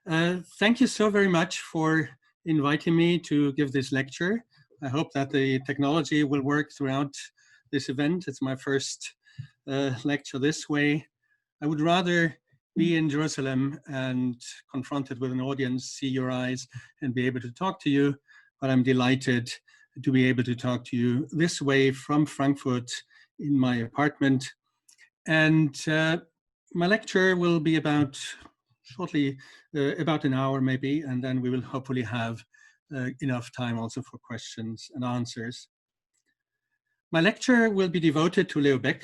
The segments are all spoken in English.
Thank you so very much for inviting me to give this lecture. I hope that the technology will work throughout this event. It's my first lecture this way. I would rather be in Jerusalem and confronted with an audience, see your eyes and be able to talk to you, but I'm delighted to be able to talk to you this way from Frankfurt in my apartment. And my lecture will be about shortly, about an hour maybe, and then we will hopefully have enough time also for questions and answers. My lecture will be devoted to Leo Baeck,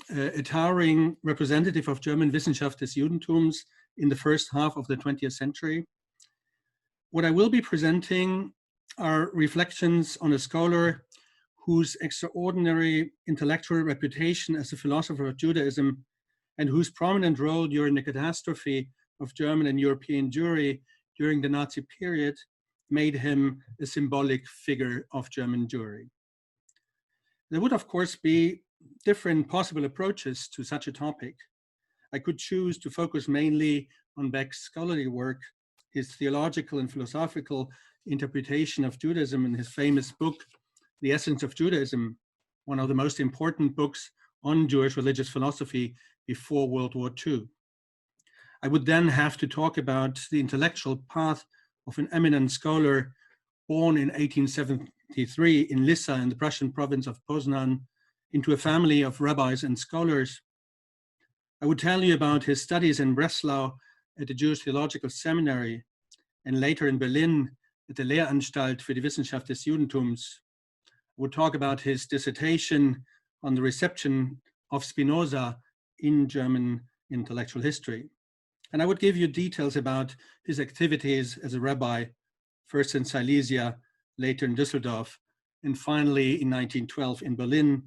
a towering representative of German Wissenschaft des Judentums in the first half of the 20th century. What I will be presenting are reflections on a scholar whose extraordinary intellectual reputation as a philosopher of Judaism and whose prominent role during the catastrophe of German and European Jewry during the Nazi period made him a symbolic figure of German Jewry. There would, of course, be different possible approaches to such a topic. I could choose to focus mainly on Baeck's scholarly work, his theological and philosophical interpretation of Judaism in his famous book, The Essence of Judaism, one of the most important books on Jewish religious philosophy before World War II. I would then have to talk about the intellectual path of an eminent scholar born in 1873 in Lissa in the Prussian province of Poznan into a family of rabbis and scholars. I would tell you about his studies in Breslau at the Jewish Theological Seminary and later in Berlin at the Lehranstalt für die Wissenschaft des Judentums. I would talk about his dissertation on the reception of Spinoza in German intellectual history. And I would give you details about his activities as a rabbi, first in Silesia, later in Düsseldorf, and finally in 1912 in Berlin,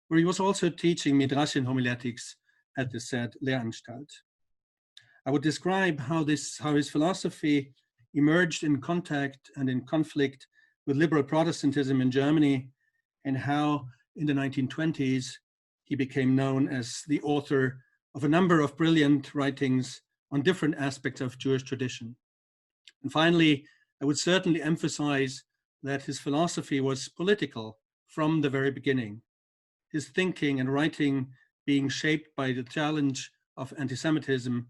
where he was also teaching Midrashian homiletics at the said Lehranstalt. I would describe how his philosophy emerged in contact and in conflict with liberal Protestantism in Germany, and how in the 1920s he became known as the author of a number of brilliant writings on different aspects of Jewish tradition. And finally, I would certainly emphasize that his philosophy was political from the very beginning, his thinking and writing being shaped by the challenge of anti-Semitism,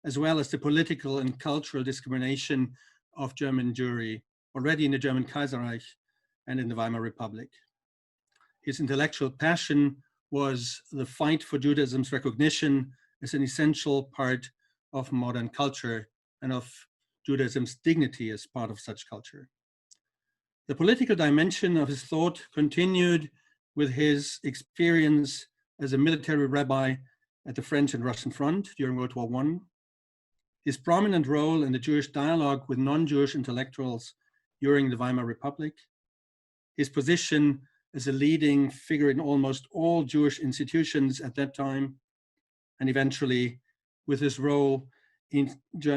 as well as the political and cultural discrimination of German Jewry, already in the German Kaiserreich and in the Weimar Republic. His intellectual passion was the fight for Judaism's recognition as an essential part of modern culture and of Judaism's dignity as part of such culture. The political dimension of his thought continued with his experience as a military rabbi at the French and Russian front during World War I, his prominent role in the Jewish dialogue with non-Jewish intellectuals during the Weimar Republic, his position as a leading figure in almost all Jewish institutions at that time, and eventually with his role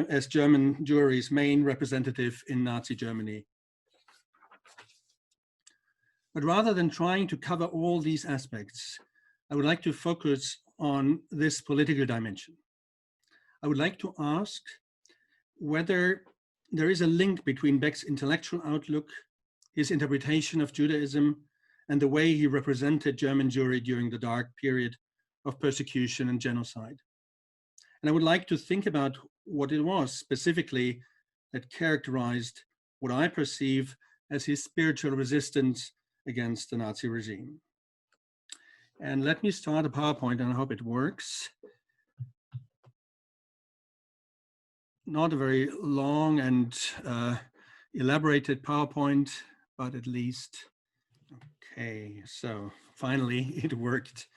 as German Jewry's main representative in Nazi Germany. But rather than trying to cover all these aspects, I would like to focus on this political dimension. I would like to ask whether there is a link between Baeck's intellectual outlook, his interpretation of Judaism, and the way he represented German Jewry during the dark period of persecution and genocide. And I would like to think about what it was specifically that characterized what I perceive as his spiritual resistance against the Nazi regime. And let me start a PowerPoint, and I hope it works. Not a very long and elaborated PowerPoint, but at least, okay, so finally it worked.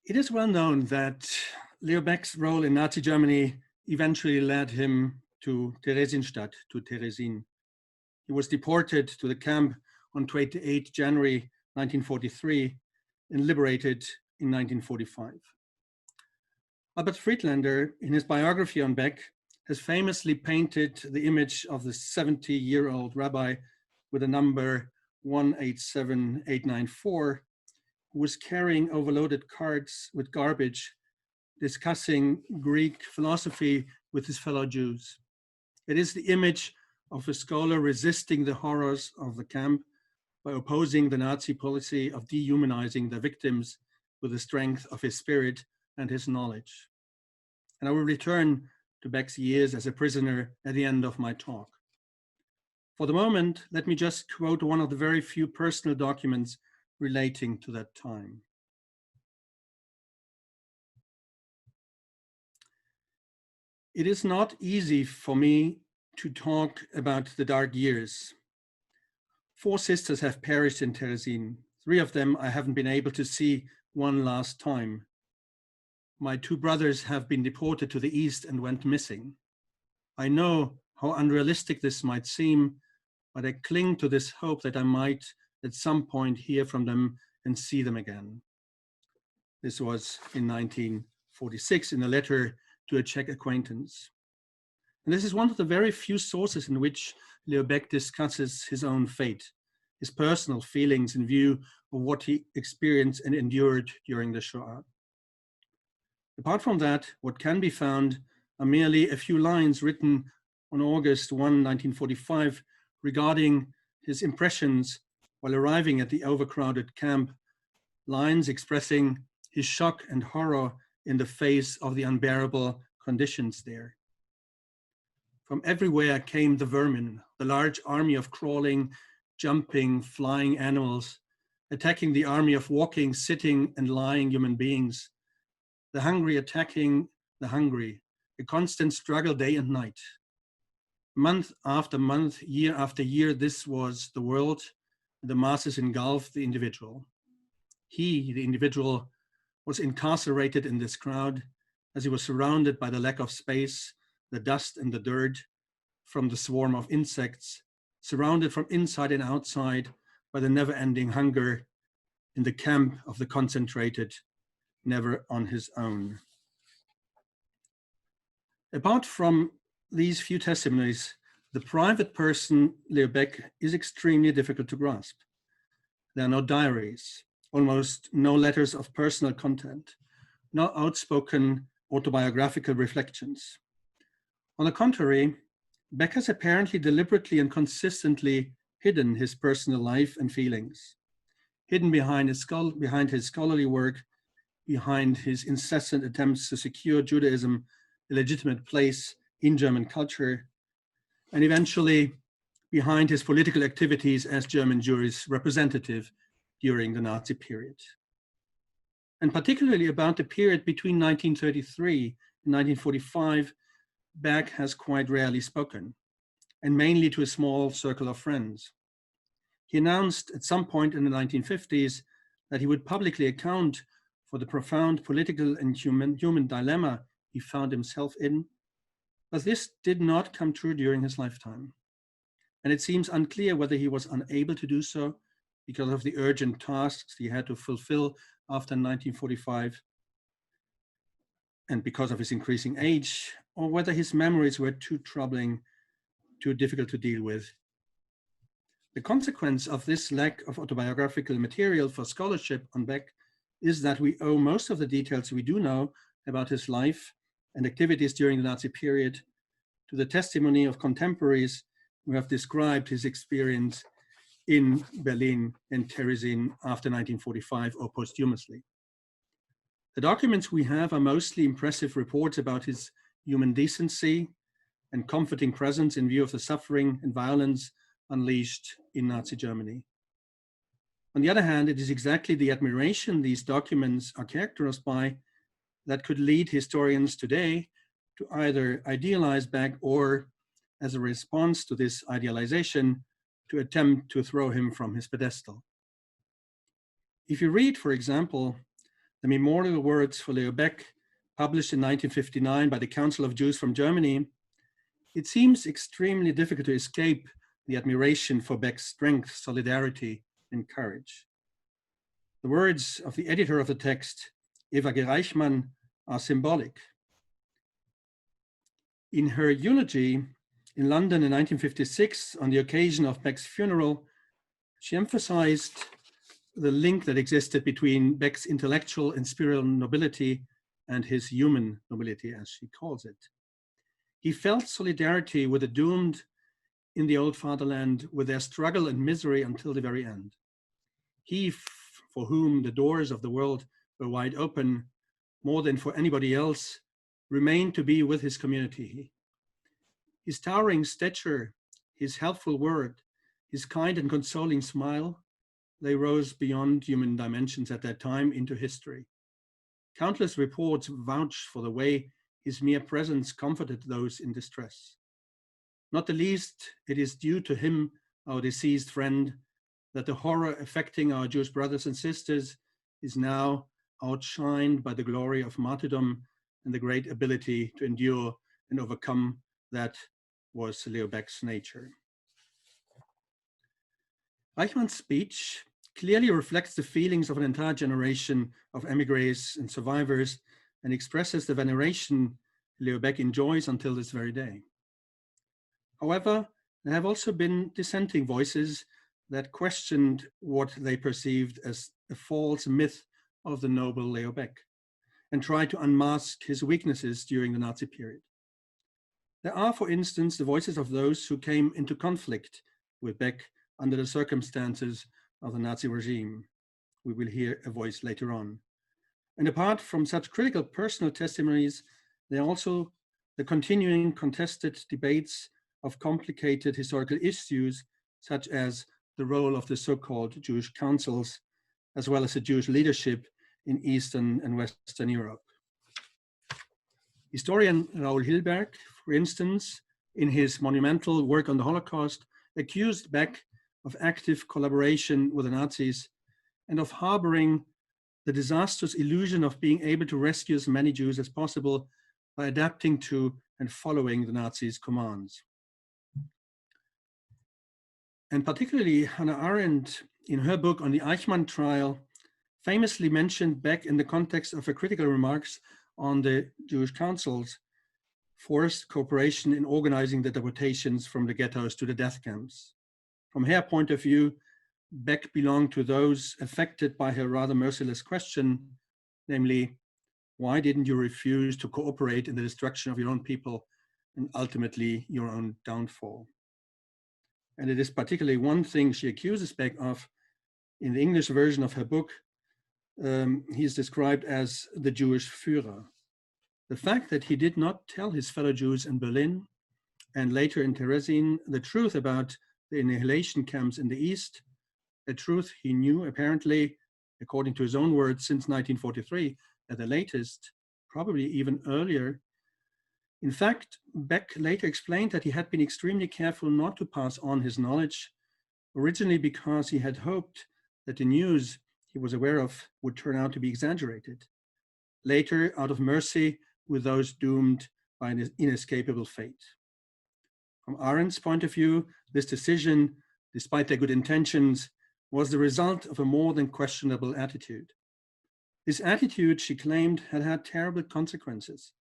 It is well known that Leo Baeck's role in Nazi Germany eventually led him to Theresienstadt, to Therezin. He was deported to the camp on 28 January 1943 and liberated in 1945. Albert Friedlander, in his biography on Baeck, has famously painted the image of the 70-year-old rabbi with the number 187894, who was carrying overloaded carts with garbage discussing Greek philosophy with his fellow Jews. It is the image of a scholar resisting the horrors of the camp by opposing the Nazi policy of dehumanizing the victims with the strength of his spirit and his knowledge. And I will return to Baeck's years as a prisoner at the end of my talk. For the moment, let me just quote one of the very few personal documents relating to that time. It is not easy for me to talk about the dark years. 4 sisters have perished in Therezin. 3 of them I haven't been able to see one last time. My 2 brothers have been deported to the east and went missing. I know how unrealistic this might seem, but I cling to this hope that I might at some point hear from them and see them again. This was in 1946 in a letter to a Czech acquaintance. And this is one of the very few sources in which Leo Baeck discusses his own fate, his personal feelings in view of what he experienced and endured during the Shoah. Apart from that, what can be found are merely a few lines written on August 1, 1945, regarding his impressions while arriving at the overcrowded camp, lines expressing his shock and horror in the face of the unbearable conditions there. From everywhere came the vermin, the large army of crawling, jumping, flying animals, attacking the army of walking, sitting, and lying human beings, the hungry attacking the hungry, a constant struggle day and night. Month after month, year after year, this was the world. The masses engulfed the individual. He, the individual, was incarcerated in this crowd as he was surrounded by the lack of space, the dust and the dirt from the swarm of insects, surrounded from inside and outside by the never-ending hunger in the camp of the concentrated, never on his own. Apart from these few testimonies, the private person, Leo Baeck, is extremely difficult to grasp. There are no diaries, almost no letters of personal content, no outspoken autobiographical reflections. On the contrary, Baeck has apparently deliberately and consistently hidden his personal life and feelings, hidden behind his scholarly work, behind his incessant attempts to secure Judaism a legitimate place in German culture, and eventually behind his political activities as German Jewry's representative during the Nazi period. And particularly about the period between 1933 and 1945, Baeck has quite rarely spoken, and mainly to a small circle of friends. He announced at some point in the 1950s that he would publicly account for the profound political and human dilemma he found himself in, but this did not come true during his lifetime. And it seems unclear whether he was unable to do so because of the urgent tasks he had to fulfill after 1945 and because of his increasing age, or whether his memories were too troubling, too difficult to deal with. The consequence of this lack of autobiographical material for scholarship on Baeck is that we owe most of the details we do know about his life and activities during the Nazi period to the testimony of contemporaries who have described his experience in Berlin and Therezin after 1945 or posthumously. The documents we have are mostly impressive reports about his human decency and comforting presence in view of the suffering and violence unleashed in Nazi Germany. On the other hand, it is exactly the admiration these documents are characterized by that could lead historians today to either idealize Baeck or, as a response to this idealization, to attempt to throw him from his pedestal. If you read, for example, the memorial words for Leo Baeck, published in 1959 by the Council of Jews from Germany, it seems extremely difficult to escape the admiration for Baeck's strength, solidarity, and courage. The words of the editor of the text, Eva Eichmann, are symbolic. In her eulogy in London in 1956, on the occasion of Baeck's funeral, she emphasized the link that existed between Baeck's intellectual and spiritual nobility and his human nobility, as she calls it. He felt solidarity with the doomed in the old fatherland, with their struggle and misery until the very end. He, for whom the doors of the world were wide open, more than for anybody else, remained to be with his community. His towering stature, his helpful word, his kind and consoling smile, they rose beyond human dimensions at that time into history. Countless reports vouch for the way his mere presence comforted those in distress. Not the least, it is due to him, our deceased friend, that the horror affecting our Jewish brothers and sisters is now outshined by the glory of martyrdom and the great ability to endure and overcome that was Leo Baeck's nature. Eichmann's speech clearly reflects the feelings of an entire generation of emigres and survivors and expresses the veneration Leo Baeck enjoys until this very day. However, there have also been dissenting voices that questioned what they perceived as a false myth of the noble Leo Baeck and tried to unmask his weaknesses during the Nazi period. There are, for instance, the voices of those who came into conflict with Baeck under the circumstances of the Nazi regime. We will hear a voice later on. And apart from such critical personal testimonies, there are also the continuing contested debates of complicated historical issues, such as the role of the so-called Jewish councils, as well as the Jewish leadership in Eastern and Western Europe. Historian Raoul Hilberg, for instance, in his monumental work on the Holocaust, accused Baeck of active collaboration with the Nazis and of harboring the disastrous illusion of being able to rescue as many Jews as possible by adapting to and following the Nazis' commands. And particularly Hannah Arendt, in her book on the Eichmann trial, famously mentioned Baeck in the context of her critical remarks on the Jewish councils, forced cooperation in organizing the deportations from the ghettos to the death camps. From her point of view, Baeck belonged to those affected by her rather merciless question, namely, why didn't you refuse to cooperate in the destruction of your own people and ultimately your own downfall? And it is particularly one thing she accuses Baeck of. In the English version of her book, he is described as the Jewish Führer. The fact that he did not tell his fellow Jews in Berlin and later in Therezin the truth about the annihilation camps in the East, a truth he knew apparently, according to his own words, since 1943 at the latest, probably even earlier. In fact, Baeck later explained that he had been extremely careful not to pass on his knowledge, originally because he had hoped that the news he was aware of would turn out to be exaggerated. Later, out of mercy with those doomed by an inescapable fate. From Arendt's point of view, this decision, despite their good intentions, was the result of a more than questionable attitude. This attitude, she claimed, had had terrible consequences,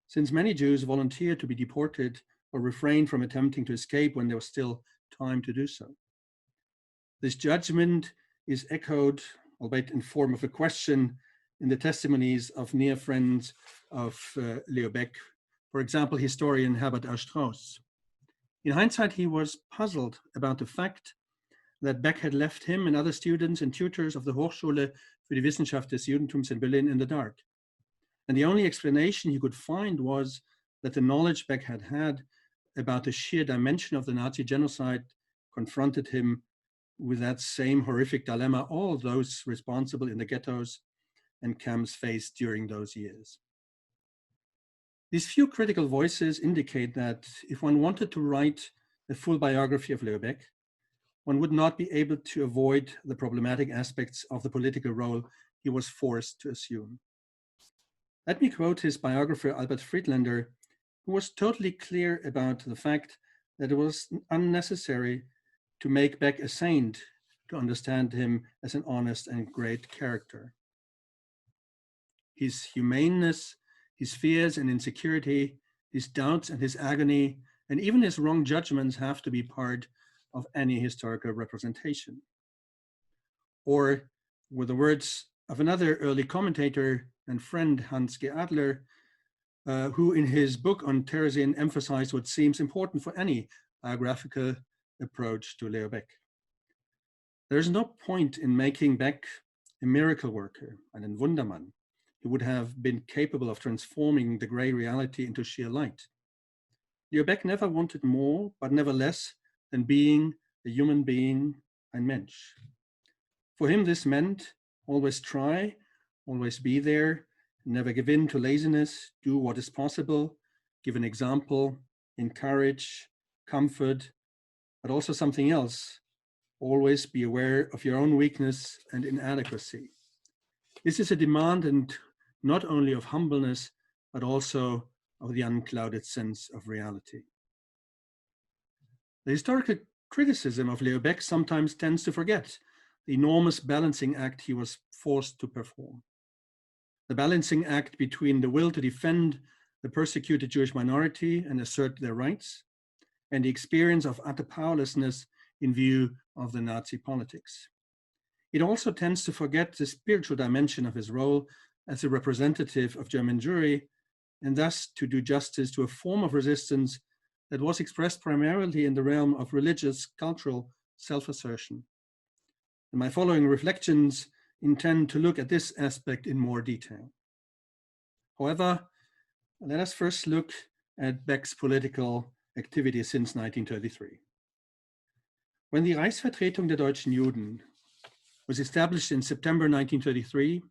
since many Jews volunteered to be deported or refrained from attempting to escape when there was still time to do so. This judgment is echoed, albeit in form of a question, in the testimonies of near friends of Leo Baeck, for example, historian Herbert R. Strauss. In hindsight, he was puzzled about the fact that Baeck had left him and other students and tutors of the Hochschule für die Wissenschaft des Judentums in Berlin in the dark. And the only explanation he could find was that the knowledge Baeck had had about the sheer dimension of the Nazi genocide confronted him with that same horrific dilemma all those responsible in the ghettos and camps faced during those years. These few critical voices indicate that if one wanted to write a full biography of Leo Baeck, one would not be able to avoid the problematic aspects of the political role he was forced to assume. Let me quote his biographer, Albert Friedlander, who was totally clear about the fact that it was unnecessary to make Baeck a saint to understand him as an honest and great character. His humaneness, his fears and insecurity, his doubts and his agony, and even his wrong judgments have to be part of any historical representation. Or, with the words of another early commentator, and friend Hans G. Adler, who in his book on Therezin emphasized what seems important for any biographical approach to Leo Baeck. There is no point in making Baeck a miracle worker and a Wundermann who would have been capable of transforming the gray reality into sheer light. Leo Baeck never wanted more, but never less than being a human being, ein Mensch. For him, this meant always try, always be there, never give in to laziness, do what is possible, give an example, encourage, comfort, but also something else. Always be aware of your own weakness and inadequacy. This is a demand, and not only of humbleness, but also of the unclouded sense of reality. The historical criticism of Leo Baeck sometimes tends to forget the enormous balancing act he was forced to perform. The balancing act between the will to defend the persecuted Jewish minority and assert their rights, and the experience of utter powerlessness in view of the Nazi politics. It also tends to forget the spiritual dimension of his role as a representative of German Jewry, and thus to do justice to a form of resistance that was expressed primarily in the realm of religious, cultural self-assertion. And my following reflections intend to look at this aspect in more detail. However, let us first look at Baeck's political activity since 1933. When the Reichsvertretung der deutschen Juden was established in September 1933,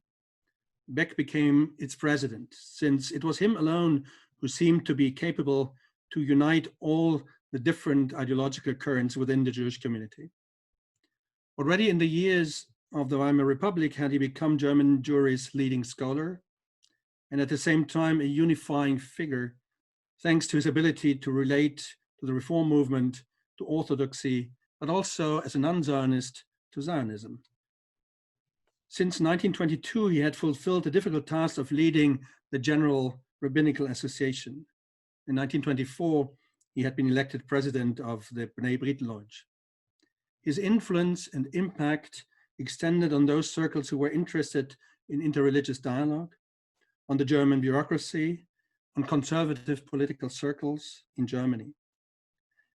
Baeck became its president, since it was him alone who seemed to be capable to unite all the different ideological currents within the Jewish community. Already in the years of the Weimar Republic had he become German Jewry's leading scholar, and at the same time a unifying figure, thanks to his ability to relate to the reform movement, to orthodoxy, but also as an un-Zionist to Zionism. Since 1922, he had fulfilled the difficult task of leading the General Rabbinical Association. In 1924, he had been elected president of the Bnei Brit Lodge. His influence and impact extended on those circles who were interested in interreligious dialogue, on the German bureaucracy, on conservative political circles in Germany.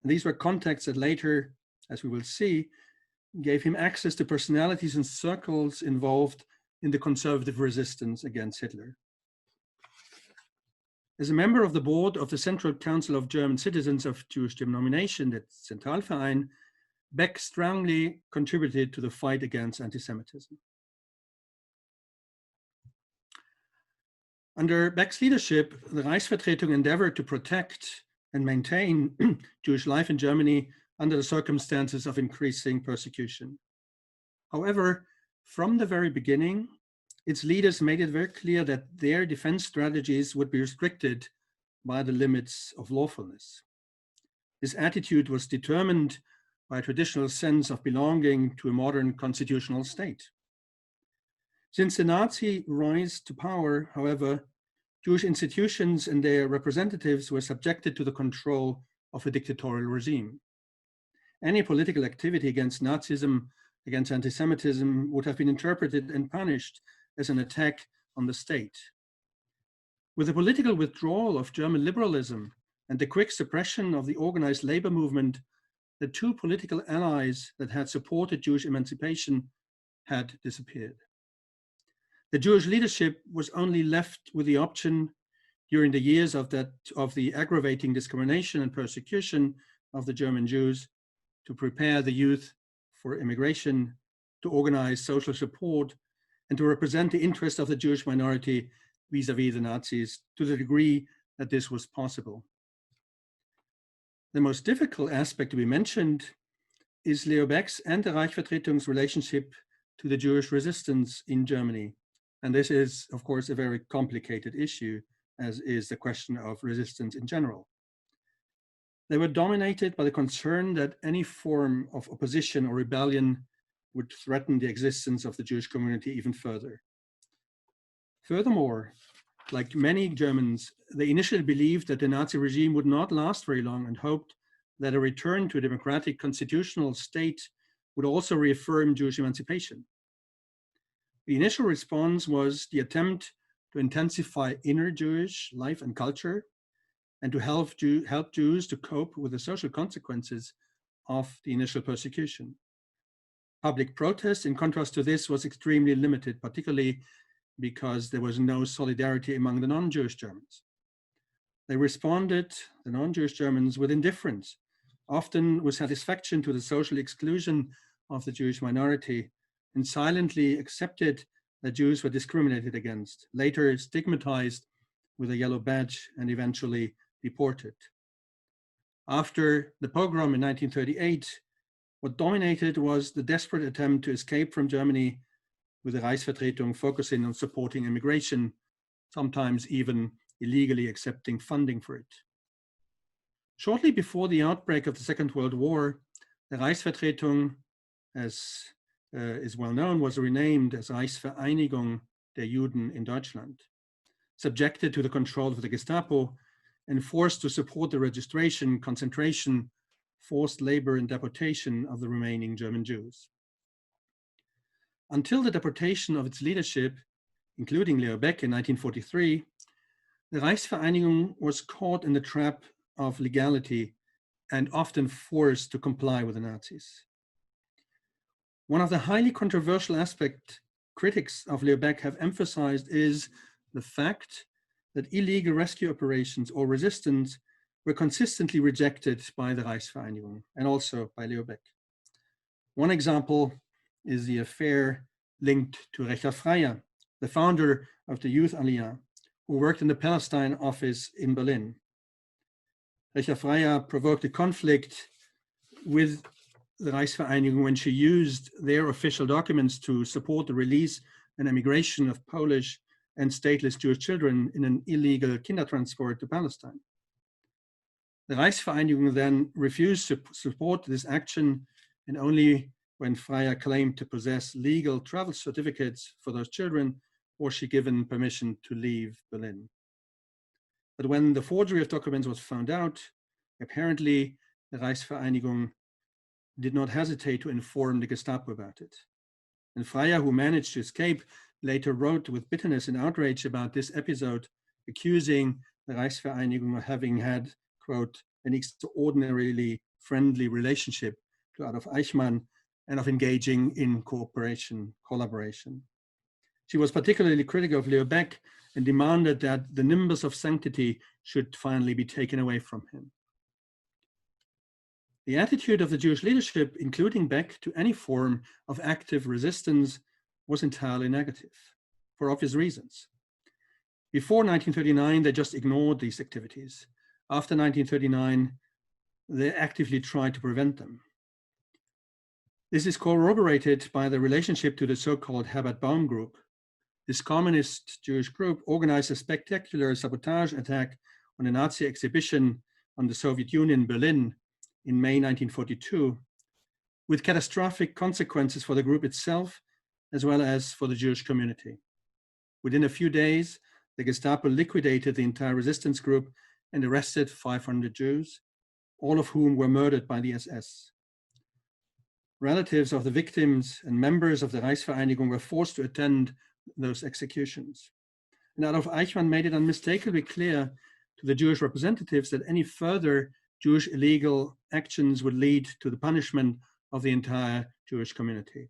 And these were contacts that later, as we will see, gave him access to personalities and circles involved in the conservative resistance against Hitler. As a member of the board of the Central Council of German Citizens of Jewish Denomination, the Zentralverein, Baeck strongly contributed to the fight against anti-Semitism. Under Baeck's leadership, the Reichsvertretung endeavored to protect and maintain Jewish life in Germany under the circumstances of increasing persecution. However, from the very beginning, its leaders made it very clear that their defense strategies would be restricted by the limits of lawfulness. This attitude was determined by a traditional sense of belonging to a modern constitutional state. Since the Nazi rise to power, however, Jewish institutions and their representatives were subjected to the control of a dictatorial regime. Any political activity against Nazism, against anti-Semitism, would have been interpreted and punished as an attack on the state. With the political withdrawal of German liberalism and the quick suppression of the organized labor movement, the two political allies that had supported Jewish emancipation had disappeared. The Jewish leadership was only left with the option during the years of the aggravating discrimination and persecution of the German Jews to prepare the youth for immigration, to organize social support, and to represent the interests of the Jewish minority vis-à-vis the Nazis to the degree that this was possible. The most difficult aspect to be mentioned is Leo Baeck's and the Reichsvertretung's relationship to the Jewish resistance in Germany. And this is, of course, a very complicated issue, as is the question of resistance in general. They were dominated by the concern that any form of opposition or rebellion would threaten the existence of the Jewish community even further. Furthermore, like many Germans, they initially believed that the Nazi regime would not last very long and hoped that a return to a democratic constitutional state would also reaffirm Jewish emancipation. The initial response was the attempt to intensify inner Jewish life and culture, and to help Jews to cope with the social consequences of the initial persecution. Public protest, in contrast to this, was extremely limited, particularly because there was no solidarity among the non-Jewish Germans. They responded, the non-Jewish Germans, with indifference, often with satisfaction to the social exclusion of the Jewish minority, and silently accepted that Jews were discriminated against, later stigmatized with a yellow badge, and eventually deported. After the pogrom in 1938, what dominated was the desperate attempt to escape from Germany, with the Reichsvertretung focusing on supporting immigration, sometimes even illegally accepting funding for it. Shortly before the outbreak of the Second World War, the Reichsvertretung, as is well known, was renamed as Reichsvereinigung der Juden in Deutschland, subjected to the control of the Gestapo and forced to support the registration, concentration, forced labor, and deportation of the remaining German Jews. Until the deportation of its leadership, including Leo Baeck in 1943, the Reichsvereinigung was caught in the trap of legality and often forced to comply with the Nazis. One of the highly controversial aspects critics of Leo Baeck have emphasized is the fact that illegal rescue operations or resistance were consistently rejected by the Reichsvereinigung and also by Leo Baeck. One example is the affair linked to Recha Freier, the founder of the Youth Aliyah, who worked in the Palestine office in Berlin. Recha Freier provoked a conflict with the Reichsvereinigung when she used their official documents to support the release and emigration of Polish and stateless Jewish children in an illegal Kindertransport to Palestine. The Reichsvereinigung then refused to support this action, and only when Freier claimed to possess legal travel certificates for those children was she given permission to leave Berlin. But when the forgery of documents was found out, apparently the Reichsvereinigung did not hesitate to inform the Gestapo about it. And Freier, who managed to escape, later wrote with bitterness and outrage about this episode, accusing the Reichsvereinigung of having had, quote, an extraordinarily friendly relationship to Adolf Eichmann and of engaging in collaboration. She was particularly critical of Leo Baeck and demanded that the nimbus of sanctity should finally be taken away from him. The attitude of the Jewish leadership, including Baeck, to any form of active resistance was entirely negative, for obvious reasons. Before 1939, they just ignored these activities. After 1939, they actively tried to prevent them. This is corroborated by the relationship to the so-called Herbert Baum group. This communist Jewish group organized a spectacular sabotage attack on a Nazi exhibition on the Soviet Union in Berlin in May 1942, with catastrophic consequences for the group itself, as well as for the Jewish community. Within a few days, the Gestapo liquidated the entire resistance group and arrested 500 Jews, all of whom were murdered by the SS. Relatives of the victims and members of the Reichsvereinigung were forced to attend those executions. And Adolf Eichmann made it unmistakably clear to the Jewish representatives that any further Jewish illegal actions would lead to the punishment of the entire Jewish community.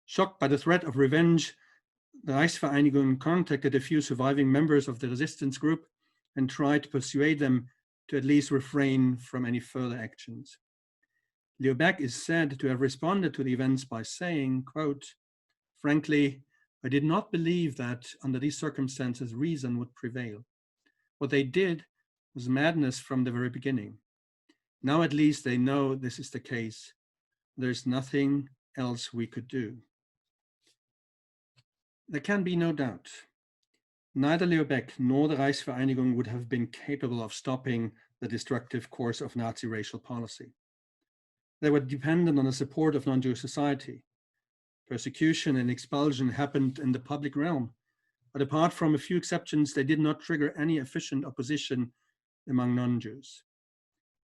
Shocked by the threat of revenge, the Reichsvereinigung contacted a few surviving members of the resistance group and tried to persuade them to at least refrain from any further actions. Leo Baeck is said to have responded to the events by saying, quote, "Frankly, I did not believe that under these circumstances reason would prevail. What they did was madness from the very beginning. Now at least they know this is the case. There's nothing else we could do." There can be no doubt. Neither Leo Baeck nor the Reichsvereinigung would have been capable of stopping the destructive course of Nazi racial policy. They were dependent on the support of non-Jewish society. Persecution and expulsion happened in the public realm, but apart from a few exceptions, they did not trigger any efficient opposition among non-Jews.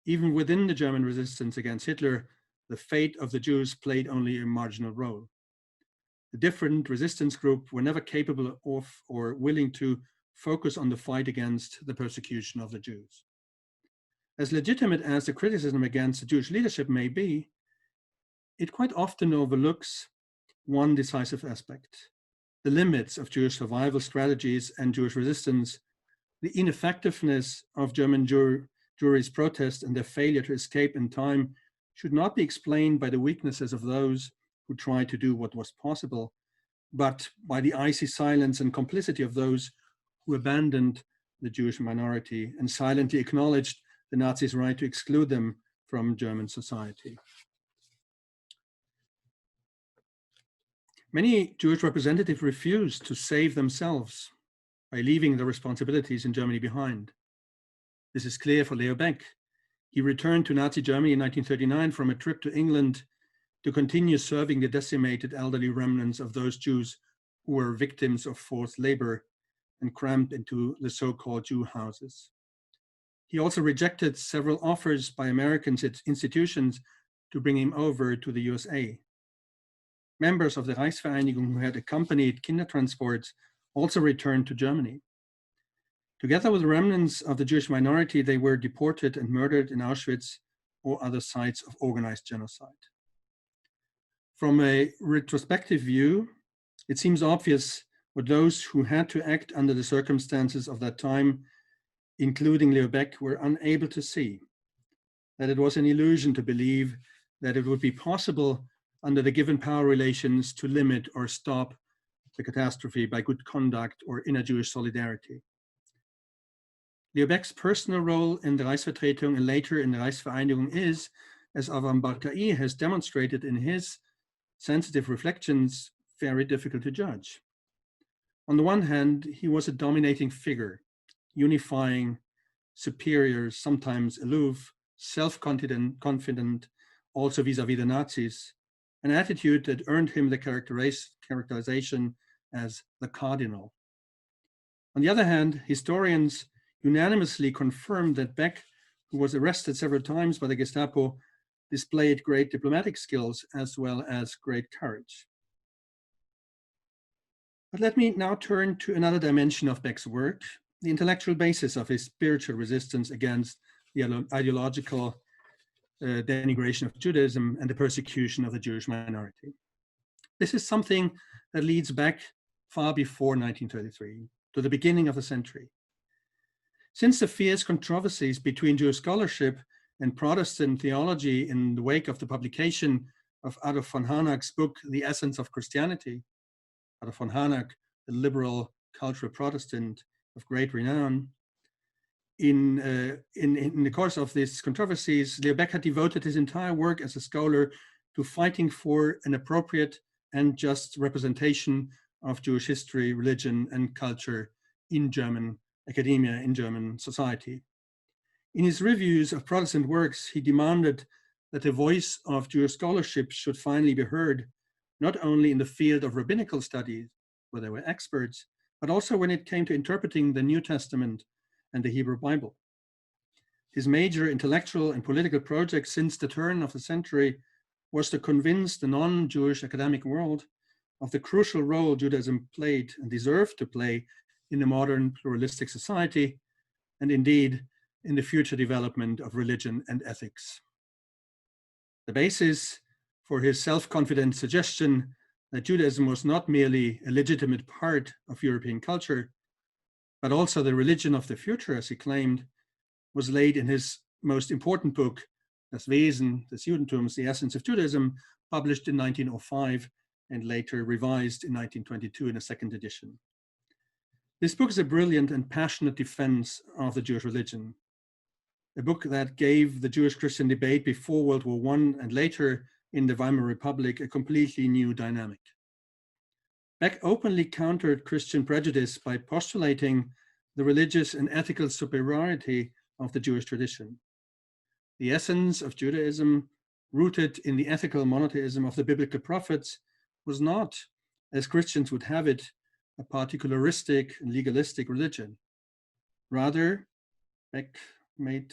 Even within the German resistance against Hitler, the fate of the Jews played only a marginal role. The different resistance groups were never capable of or willing to focus on the fight against the persecution of the Jews. As legitimate as the criticism against the Jewish leadership may be, it quite often overlooks one decisive aspect: the limits of Jewish survival strategies and Jewish resistance, the ineffectiveness of German Jewry's protest and their failure to escape in time should not be explained by the weaknesses of those who tried to do what was possible, but by the icy silence and complicity of those who abandoned the Jewish minority and silently acknowledged the Nazis' right to exclude them from German society. Many Jewish representatives refused to save themselves by leaving their responsibilities in Germany behind. This is clear for Leo Baeck. He returned to Nazi Germany in 1939 from a trip to England to continue serving the decimated elderly remnants of those Jews who were victims of forced labor and crammed into the so-called Jew houses. He also rejected several offers by American institutions to bring him over to the USA. Members of the Reichsvereinigung who had accompanied Kindertransports also returned to Germany. Together with the remnants of the Jewish minority, they were deported and murdered in Auschwitz or other sites of organized genocide. From a retrospective view, it seems obvious what those who had to act under the circumstances of that time, including Leo Baeck, were unable to see: that it was an illusion to believe that it would be possible under the given power relations to limit or stop the catastrophe by good conduct or inner Jewish solidarity. Leo Baeck's personal role in the Reichsvertretung and later in the Reichsvereinigung is, as Avram Barkai has demonstrated in his sensitive reflections, very difficult to judge. On the one hand, he was a dominating figure, unifying, superior, sometimes aloof, self-confident, also vis-à-vis the Nazis, an attitude that earned him the characterization as the cardinal. On the other hand, historians unanimously confirmed that Baeck, who was arrested several times by the Gestapo, displayed great diplomatic skills as well as great courage. But let me now turn to another dimension of Baeck's work, the intellectual basis of his spiritual resistance against the ideological denigration of Judaism and the persecution of the Jewish minority. This is something that leads back far before 1933, to the beginning of the century. Since the fierce controversies between Jewish scholarship and Protestant theology in the wake of the publication of Adolf von Harnack's book, The Essence of Christianity, Adolf von Harnack, the liberal cultural Protestant of great renown, in the course of these controversies, Leo Baeck had devoted his entire work as a scholar to fighting for an appropriate and just representation of Jewish history, religion, and culture in German academia, in German society. In his reviews of Protestant works, he demanded that the voice of Jewish scholarship should finally be heard, not only in the field of rabbinical studies, where they were experts, but also when it came to interpreting the New Testament and the Hebrew Bible. His major intellectual and political project since the turn of the century was to convince the non-Jewish academic world of the crucial role Judaism played and deserved to play in a modern pluralistic society, and indeed in the future development of religion and ethics. The basis for his self-confident suggestion that Judaism was not merely a legitimate part of European culture, but also the religion of the future, as he claimed, was laid in his most important book, Das Wesen des Judentums, The Essence of Judaism, published in 1905 and later revised in 1922 in a second edition. This book is a brilliant and passionate defense of the Jewish religion, a book that gave the Jewish-Christian debate before World War I and later in the Weimar Republic a completely new dynamic. Baeck openly countered Christian prejudice by postulating the religious and ethical superiority of the Jewish tradition. The essence of Judaism, rooted in the ethical monotheism of the biblical prophets, was not, as Christians would have it, a particularistic and legalistic religion. Rather, Baeck made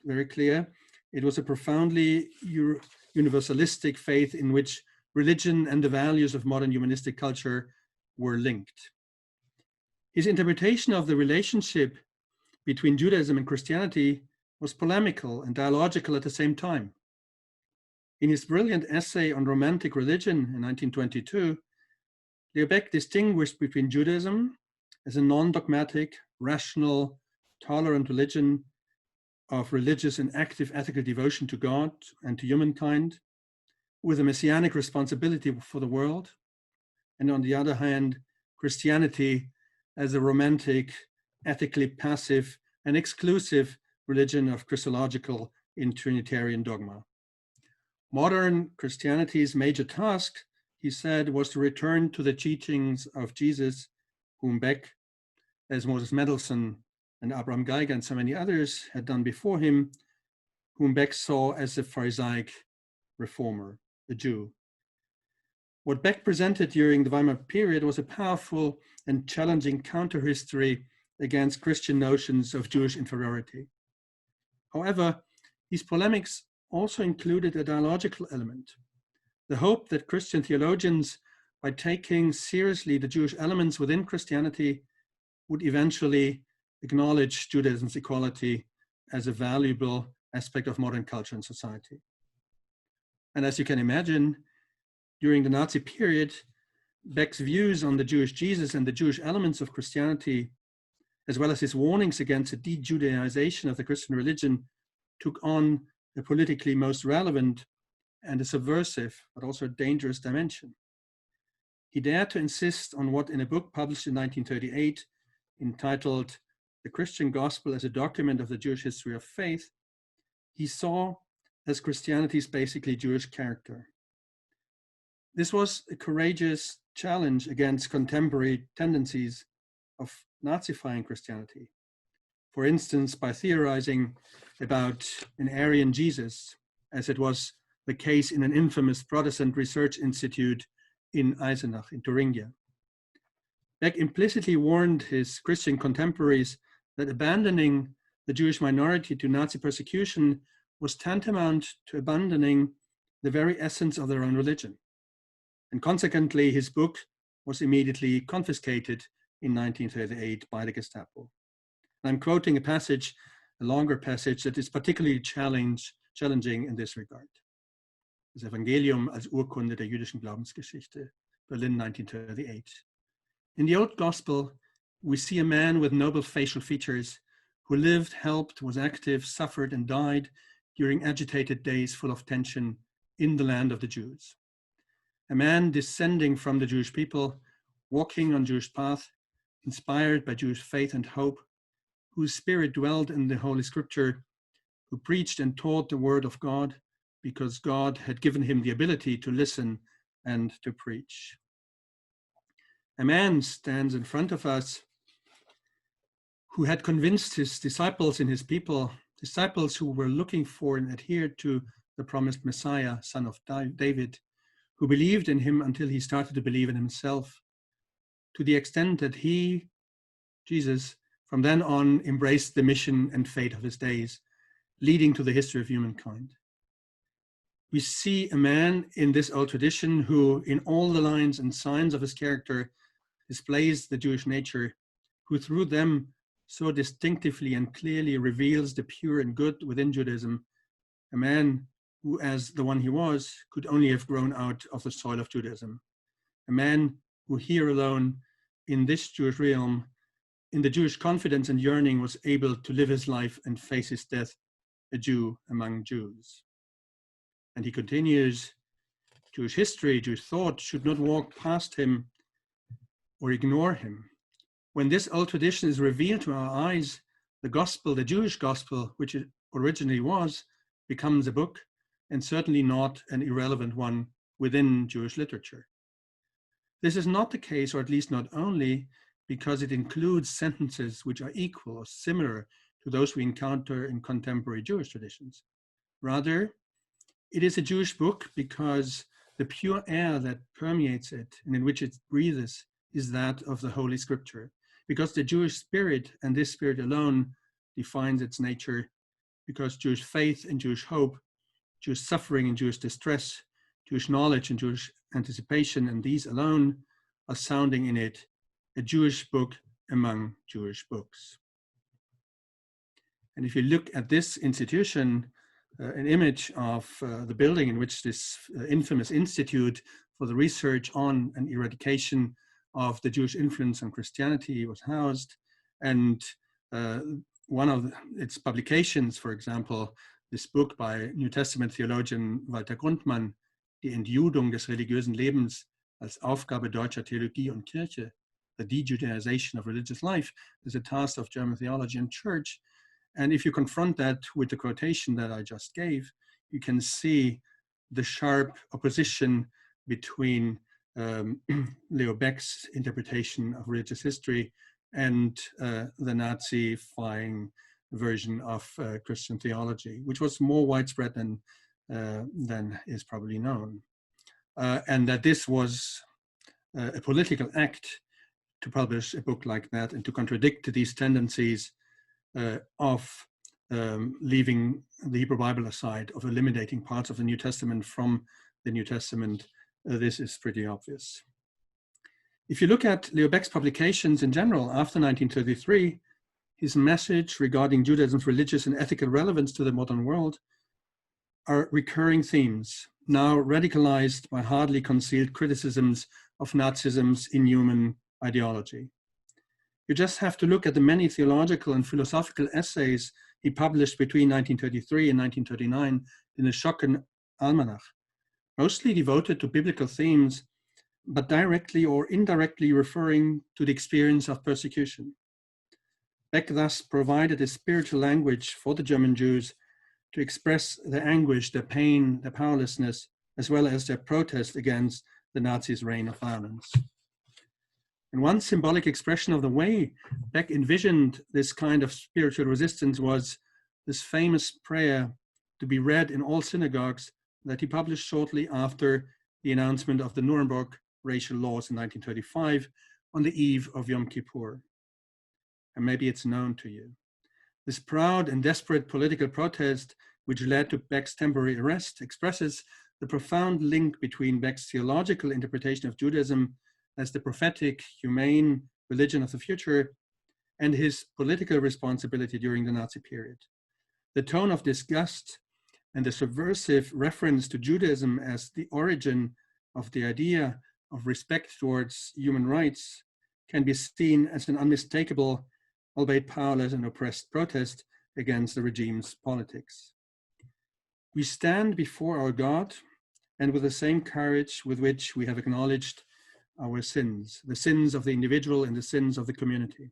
very clear, it was a profoundly universalistic faith in which religion and the values of modern humanistic culture were linked. His interpretation of the relationship between Judaism and Christianity was polemical and dialogical at the same time. In his brilliant essay on romantic religion in 1922, Leo Baeck distinguished between Judaism as a non-dogmatic, rational, tolerant religion of religious and active ethical devotion to God and to humankind, with a messianic responsibility for the world, and on the other hand, Christianity as a romantic, ethically passive, and exclusive religion of Christological in Trinitarian dogma. Modern Christianity's major task, he said, was to return to the teachings of Jesus, whom Baeck, as Moses Mendelssohn and Abraham Geiger and so many others had done before him, whom Baeck saw as a Pharisaic reformer, a Jew. What Baeck presented during the Weimar period was a powerful and challenging counter-history against Christian notions of Jewish inferiority. However, these polemics also included a dialogical element, the hope that Christian theologians, by taking seriously the Jewish elements within Christianity, would eventually acknowledge Judaism's equality as a valuable aspect of modern culture and society. And as you can imagine, during the Nazi period, Beck's views on the Jewish Jesus and the Jewish elements of Christianity, as well as his warnings against the de-Judaization of the Christian religion, took on a politically most relevant and a subversive, but also a dangerous dimension. He dared to insist on what, in a book published in 1938, entitled The Christian Gospel as a Document of the Jewish History of Faith, he saw as Christianity's basically Jewish character. This was a courageous challenge against contemporary tendencies of Nazifying Christianity. For instance, by theorizing about an Aryan Jesus, as it was the case in an infamous Protestant research institute in Eisenach, in Thuringia. Baeck implicitly warned his Christian contemporaries that abandoning the Jewish minority to Nazi persecution was tantamount to abandoning the very essence of their own religion. And consequently, his book was immediately confiscated in 1938 by the Gestapo. I'm quoting a passage, a longer passage, that is particularly challenging in this regard. Das Evangelium als Urkunde der jüdischen Glaubensgeschichte, Berlin, 1938. In the Old Gospel, we see a man with noble facial features who lived, helped, was active, suffered, and died during agitated days full of tension in the land of the Jews. A man descending from the Jewish people, walking on Jewish path, inspired by Jewish faith and hope, whose spirit dwelt in the Holy Scripture, who preached and taught the word of God because God had given him the ability to listen and to preach. A man stands in front of us who had convinced his disciples and his people, disciples who were looking for and adhered to the promised Messiah, son of David, who believed in him until he started to believe in himself, to the extent that he, Jesus, from then on embraced the mission and fate of his days, leading to the history of humankind. We see a man in this old tradition who, in all the lines and signs of his character, displays the Jewish nature, who through them so distinctively and clearly reveals the pure and good within Judaism, a man who, as the one he was, could only have grown out of the soil of Judaism, a man who here alone, in this Jewish realm, in the Jewish confidence and yearning, was able to live his life and face his death, a Jew among Jews. And he continues, Jewish history, Jewish thought should not walk past him or ignore him. When this old tradition is revealed to our eyes, the gospel, the Jewish gospel, which it originally was, becomes a book, and certainly not an irrelevant one within Jewish literature. This is not the case, or at least not only, because it includes sentences which are equal or similar to those we encounter in contemporary Jewish traditions. Rather, it is a Jewish book because the pure air that permeates it and in which it breathes is that of the Holy Scripture, because the Jewish spirit, and this spirit alone, defines its nature, because Jewish faith and Jewish hope, Jewish suffering and Jewish distress, Jewish knowledge and Jewish Anticipation, and these alone are sounding in it a Jewish book among Jewish books. And if you look at this institution, an image of the building in which this infamous institute for the research on and eradication of the Jewish influence on Christianity was housed, and one of its publications, for example, this book by New Testament theologian Walter Grundmann, Die Entjudung des religiösen Lebens als Aufgabe deutscher Theologie und Kirche, the de-Judaization of religious life, is a task of German theology and church. And if you confront that with the quotation that I just gave, you can see the sharp opposition between Leo Baeck's interpretation of religious history and the Nazi-fying version of Christian theology, which was more widespread than is probably known. And that this was a political act to publish a book like that and to contradict these tendencies of leaving the Hebrew Bible aside, of eliminating parts of the New Testament from the New Testament. This is pretty obvious. If you look at Leo Baeck's publications in general after 1933, his message regarding Judaism's religious and ethical relevance to the modern world are recurring themes, now radicalized by hardly concealed criticisms of Nazism's inhuman ideology. You just have to look at the many theological and philosophical essays he published between 1933 and 1939 in the Schocken Almanach, mostly devoted to biblical themes, but directly or indirectly referring to the experience of persecution. Baeck thus provided a spiritual language for the German Jews to express their anguish, their pain, their powerlessness, as well as their protest against the Nazis' reign of violence. And one symbolic expression of the way Baeck envisioned this kind of spiritual resistance was this famous prayer to be read in all synagogues that he published shortly after the announcement of the Nuremberg racial laws in 1935 on the eve of Yom Kippur. And maybe it's known to you. This proud and desperate political protest, which led to Baeck's temporary arrest, expresses the profound link between Baeck's theological interpretation of Judaism as the prophetic, humane religion of the future and his political responsibility during the Nazi period. The tone of disgust and the subversive reference to Judaism as the origin of the idea of respect towards human rights can be seen as an unmistakable, albeit powerless and oppressed protest against the regime's politics. We stand before our God and with the same courage with which we have acknowledged our sins, the sins of the individual and the sins of the community.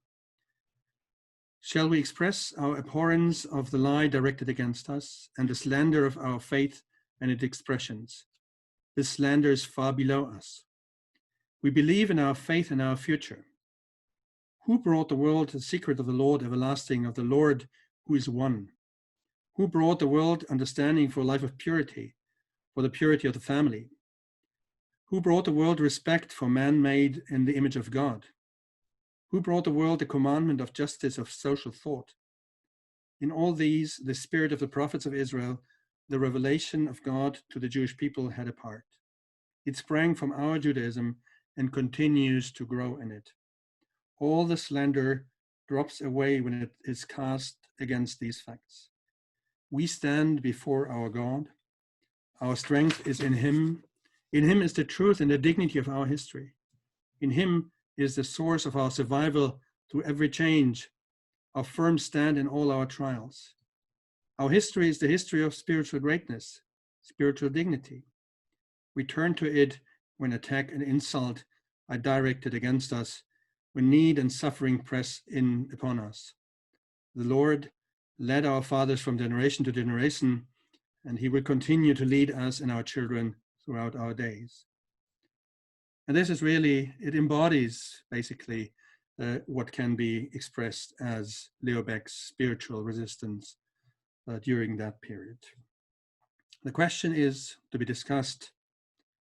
Shall we express our abhorrence of the lie directed against us and the slander of our faith and its expressions? This slander is far below us. We believe in our faith and our future. Who brought the world the secret of the Lord everlasting, of the Lord who is one? Who brought the world understanding for a life of purity, for the purity of the family? Who brought the world respect for man made in the image of God? Who brought the world the commandment of justice, of social thought? In all these, the spirit of the prophets of Israel, the revelation of God to the Jewish people, had a part. It sprang from our Judaism and continues to grow in it. All the slander drops away when it is cast against these facts. We stand before our God. Our strength is in Him. In Him is the truth and the dignity of our history. In Him is the source of our survival through every change, our firm stand in all our trials. Our history is the history of spiritual greatness, spiritual dignity. We turn to it when attack and insult are directed against us, when need and suffering press in upon us. The Lord led our fathers from generation to generation, and He will continue to lead us and our children throughout our days. And this is really, it embodies basically what can be expressed as Leo Baeck's spiritual resistance during that period. The question is to be discussed: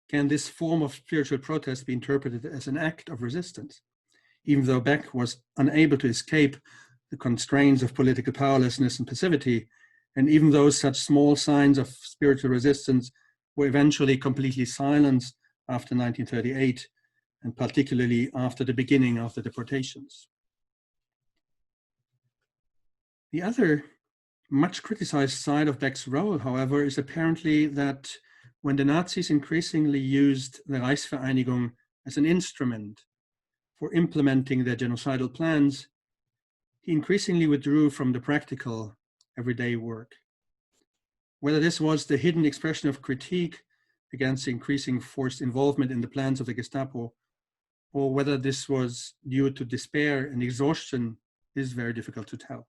can this form of spiritual protest be interpreted as an act of resistance? Even though Baeck was unable to escape the constraints of political powerlessness and passivity, and even though such small signs of spiritual resistance were eventually completely silenced after 1938, and particularly after the beginning of the deportations. The other much criticized side of Baeck's role, however, is apparently that when the Nazis increasingly used the Reichsvereinigung as an instrument for implementing their genocidal plans, he increasingly withdrew from the practical, everyday work. Whether this was the hidden expression of critique against increasing forced involvement in the plans of the Gestapo, or whether this was due to despair and exhaustion, is very difficult to tell.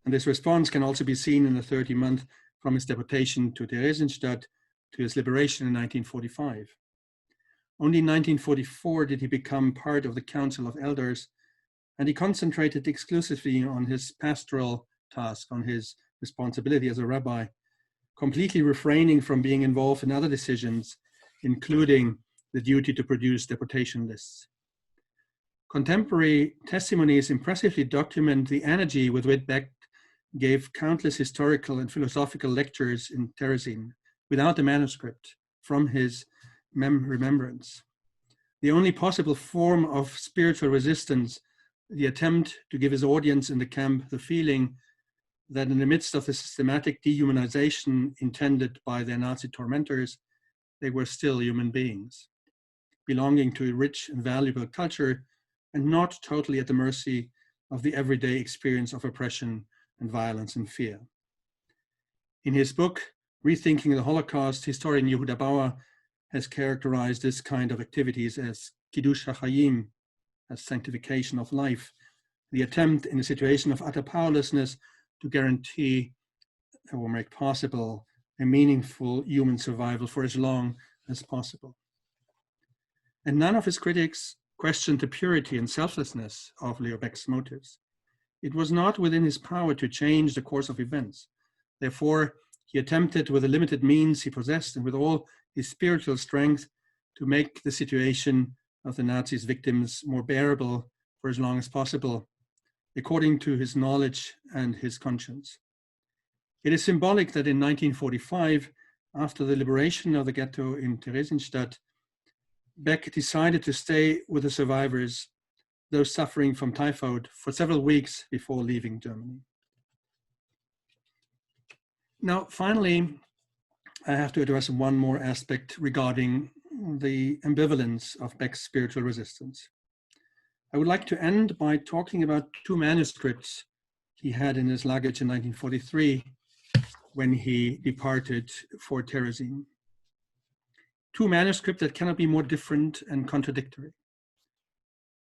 And this response can also be seen in the 30-month from his deportation to Theresienstadt to his liberation in 1945. Only in 1944 did he become part of the Council of Elders, and he concentrated exclusively on his pastoral task, on his responsibility as a rabbi, completely refraining from being involved in other decisions, including the duty to produce deportation lists. Contemporary testimonies impressively document the energy with which Baeck gave countless historical and philosophical lectures in Therezin without a manuscript from his remembrance. The only possible form of spiritual resistance, the attempt to give his audience in the camp the feeling that in the midst of the systematic dehumanization intended by their Nazi tormentors, they were still human beings, belonging to a rich and valuable culture and not totally at the mercy of the everyday experience of oppression and violence and fear. In his book, Rethinking the Holocaust, historian Yehuda Bauer has characterized this kind of activities as Kiddush HaChayim, as sanctification of life, the attempt in a situation of utter powerlessness to guarantee or make possible a meaningful human survival for as long as possible. And none of his critics questioned the purity and selflessness of Leo Baeck's motives. It was not within his power to change the course of events. Therefore, he attempted with the limited means he possessed and with all his spiritual strength to make the situation of the Nazis' victims more bearable for as long as possible, according to his knowledge and his conscience. It is symbolic that in 1945, after the liberation of the ghetto in Theresienstadt, Baeck decided to stay with the survivors, those suffering from typhoid, for several weeks before leaving Germany. Now, finally, I have to address one more aspect regarding the ambivalence of Baeck's spiritual resistance. I would like to end by talking about two manuscripts he had in his luggage in 1943 when he departed for Therezin. Two manuscripts that cannot be more different and contradictory.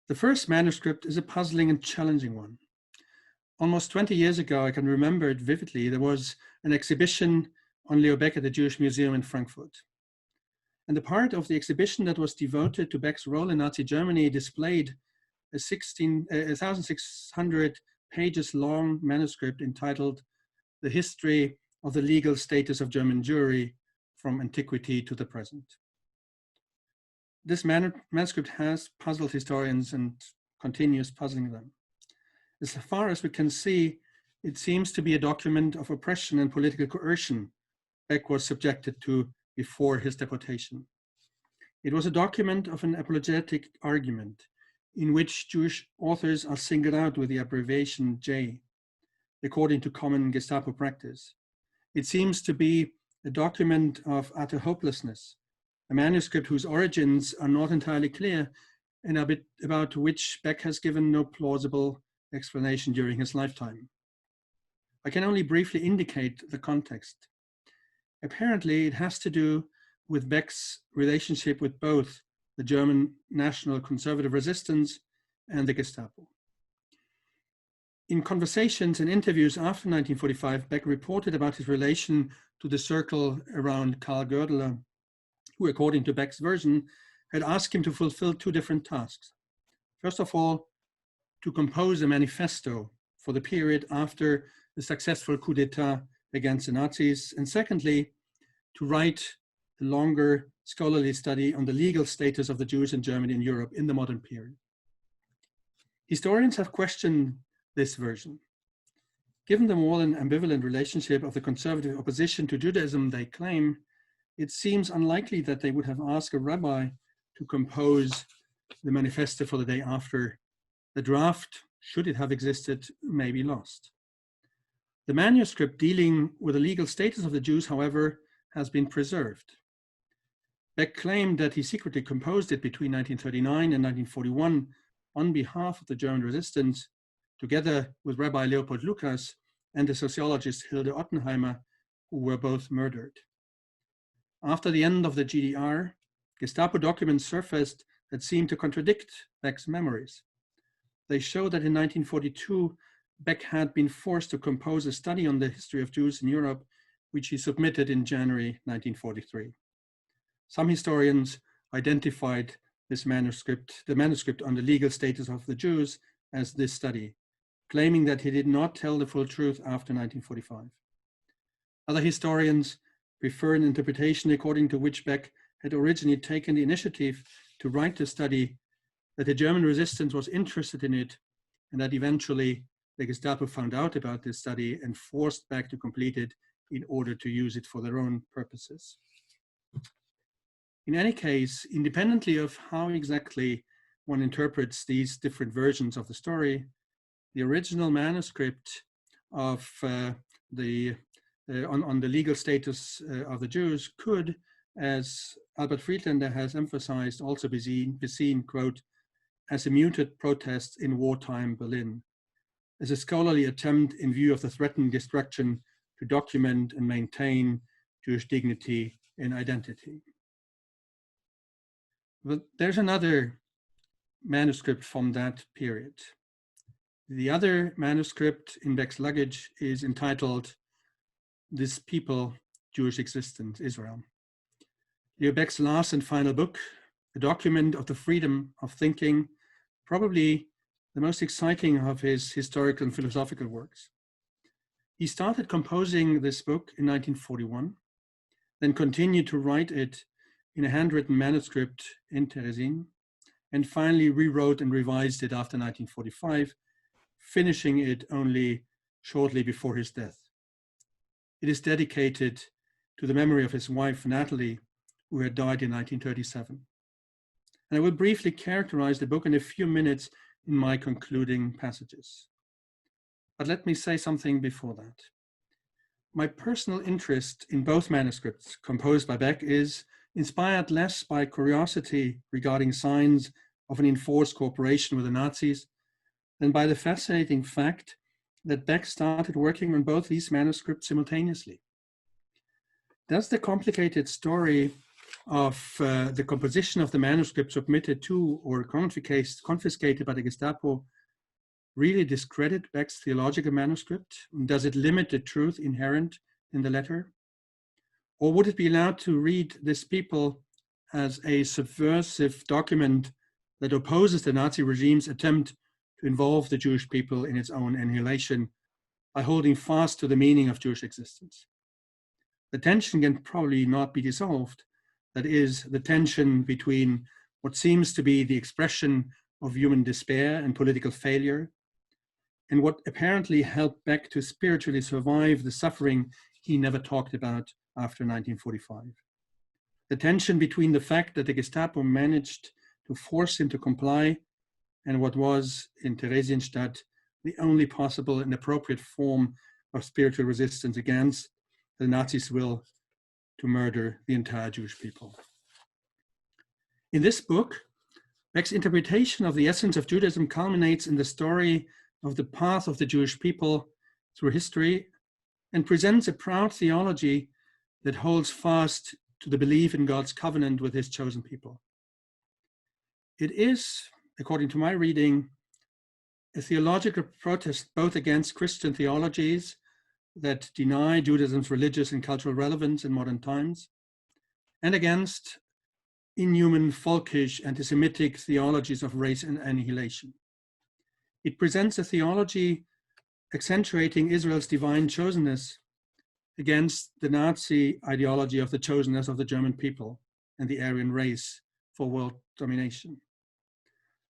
The first manuscript is a puzzling and challenging one. Almost 20 years ago, I can remember it vividly, there was an exhibition on Leo Baeck at the Jewish Museum in Frankfurt. And the part of the exhibition that was devoted to Baeck's role in Nazi Germany displayed a 1,600 pages long manuscript entitled The History of the Legal Status of German Jewry from Antiquity to the Present. This manuscript has puzzled historians and continues puzzling them. As far as we can see, it seems to be a document of oppression and political coercion Baeck was subjected to before his deportation. It was a document of an apologetic argument in which Jewish authors are singled out with the abbreviation J, according to common Gestapo practice. It seems to be a document of utter hopelessness, a manuscript whose origins are not entirely clear and about which Baeck has given no plausible explanation during his lifetime. I can only briefly indicate the context. Apparently, it has to do with Baeck's relationship with both the German National Conservative Resistance and the Gestapo. In conversations and interviews after 1945, Baeck reported about his relation to the circle around Karl Goethe, who, according to Baeck's version, had asked him to fulfill two different tasks. First of all, to compose a manifesto for the period after the successful coup d'etat against the Nazis, and secondly, to write a longer scholarly study on the legal status of the Jews in Germany and Europe in the modern period. Historians have questioned this version. Given the more than ambivalent relationship of the conservative opposition to Judaism, they claim it seems unlikely that they would have asked a rabbi to compose the manifesto for the day after. The draft, should it have existed, may be lost. The manuscript dealing with the legal status of the Jews, however, has been preserved. Baeck claimed that he secretly composed it between 1939 and 1941 on behalf of the German resistance, together with Rabbi Leopold Lukas and the sociologist Hilde Ottenheimer, who were both murdered. After the end of the GDR, Gestapo documents surfaced that seemed to contradict Baeck's memories. They show that in 1942, Baeck had been forced to compose a study on the history of Jews in Europe, which he submitted in January 1943. Some historians identified this manuscript, the manuscript on the legal status of the Jews, as this study, claiming that he did not tell the full truth after 1945. Other historians prefer an interpretation according to which Baeck had originally taken the initiative to write the study, that the German resistance was interested in it, and that eventually the Gestapo found out about this study and forced Baeck to complete it in order to use it for their own purposes. In any case, independently of how exactly one interprets these different versions of the story, the original manuscript of on the legal status of the Jews could, as Albert Friedlander has emphasized, also be seen, quote, as a muted protest in wartime Berlin, as a scholarly attempt in view of the threatened destruction to document and maintain Jewish dignity and identity. But there's another manuscript from that period. The other manuscript in Baeck's luggage is entitled This People, Jewish Existence, Israel. Leo Baeck's last and final book, a document of the freedom of thinking, probably the most exciting of his historical and philosophical works. He started composing this book in 1941, then continued to write it in a handwritten manuscript in Therezin, and finally rewrote and revised it after 1945, finishing it only shortly before his death. It is dedicated to the memory of his wife, Natalie, who had died in 1937. And I will briefly characterize the book in a few minutes in my concluding passages. But let me say something before that. My personal interest in both manuscripts composed by Baeck is inspired less by curiosity regarding signs of an enforced cooperation with the Nazis than by the fascinating fact that Baeck started working on both these manuscripts simultaneously. Does the complicated story of the composition of the manuscript submitted to or confiscated by the Gestapo really discredit Baeck's theological manuscript? Does it limit the truth inherent in the letter? Or would it be allowed to read This People as a subversive document that opposes the Nazi regime's attempt to involve the Jewish people in its own annihilation by holding fast to the meaning of Jewish existence? The tension can probably not be dissolved. That is, the tension between what seems to be the expression of human despair and political failure, and what apparently helped Baeck to spiritually survive the suffering he never talked about after 1945. The tension between the fact that the Gestapo managed to force him to comply and what was, in Theresienstadt, the only possible and appropriate form of spiritual resistance against the Nazis' will to murder the entire Jewish people. In this book, Baeck's interpretation of the essence of Judaism culminates in the story of the path of the Jewish people through history and presents a proud theology that holds fast to the belief in God's covenant with his chosen people. It is, according to my reading, a theological protest both against Christian theologies that deny Judaism's religious and cultural relevance in modern times, and against inhuman, folkish, anti-Semitic theologies of race and annihilation. It presents a theology accentuating Israel's divine chosenness against the Nazi ideology of the chosenness of the German people and the Aryan race for world domination.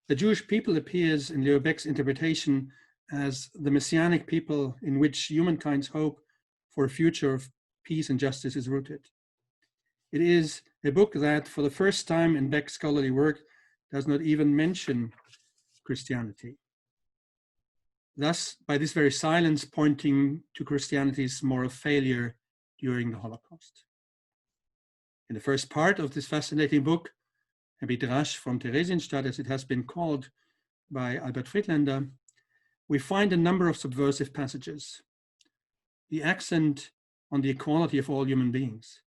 The Jewish people appears in Leo Baeck's interpretation as the messianic people in which humankind's hope for a future of peace and justice is rooted. It is a book that, for the first time in Baeck's scholarly work, does not even mention Christianity. Thus, by this very silence, pointing to Christianity's moral failure during the Holocaust. In the first part of this fascinating book, a Midrash from Therezin, as it has been called by Albert Friedlander, we find a number of subversive passages. The accent on the equality of all human beings,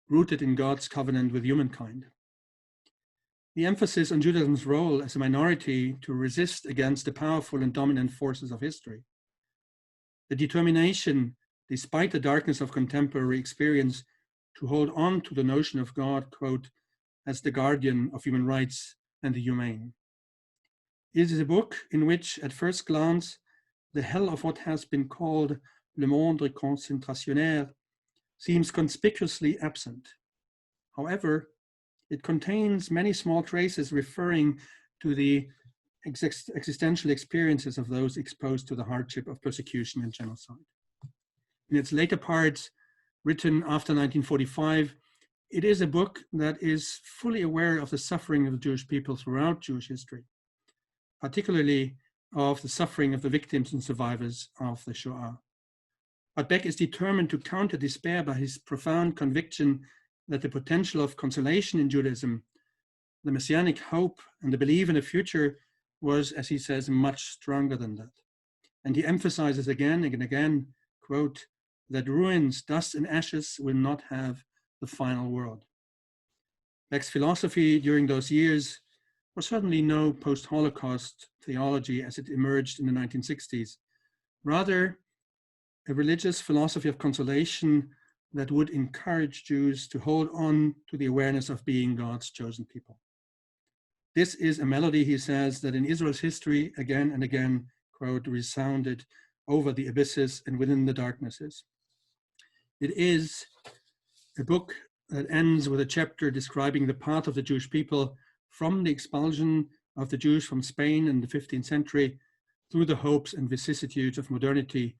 rooted in God's covenant with humankind. The emphasis on Judaism's role as a minority to resist against the powerful and dominant forces of history. The determination, despite the darkness of contemporary experience, to hold on to the notion of God, quote, as the guardian of human rights and the humane. It is a book in which, at first glance, the hell of what has been called le monde concentrationnaire seems conspicuously absent. However, it contains many small traces referring to the existential experiences of those exposed to the hardship of persecution and genocide. In its later parts, written after 1945, it is a book that is fully aware of the suffering of the Jewish people throughout Jewish history, particularly of the suffering of the victims and survivors of the Shoah. But Baeck is determined to counter despair by his profound conviction that the potential of consolation in Judaism, the messianic hope and the belief in a future was, as he says, much stronger than that. And he emphasizes again and again, quote, that ruins, dust and ashes will not have the final word. Baeck's philosophy during those years was certainly no post-Holocaust theology as it emerged in the 1960s, rather a religious philosophy of consolation that would encourage Jews to hold on to the awareness of being God's chosen people. This is a melody, he says, that in Israel's history again and again, quote, resounded over the abysses and within the darknesses. It is a book that ends with a chapter describing the path of the Jewish people from the expulsion of the Jews from Spain in the 15th century through the hopes and vicissitudes of modernity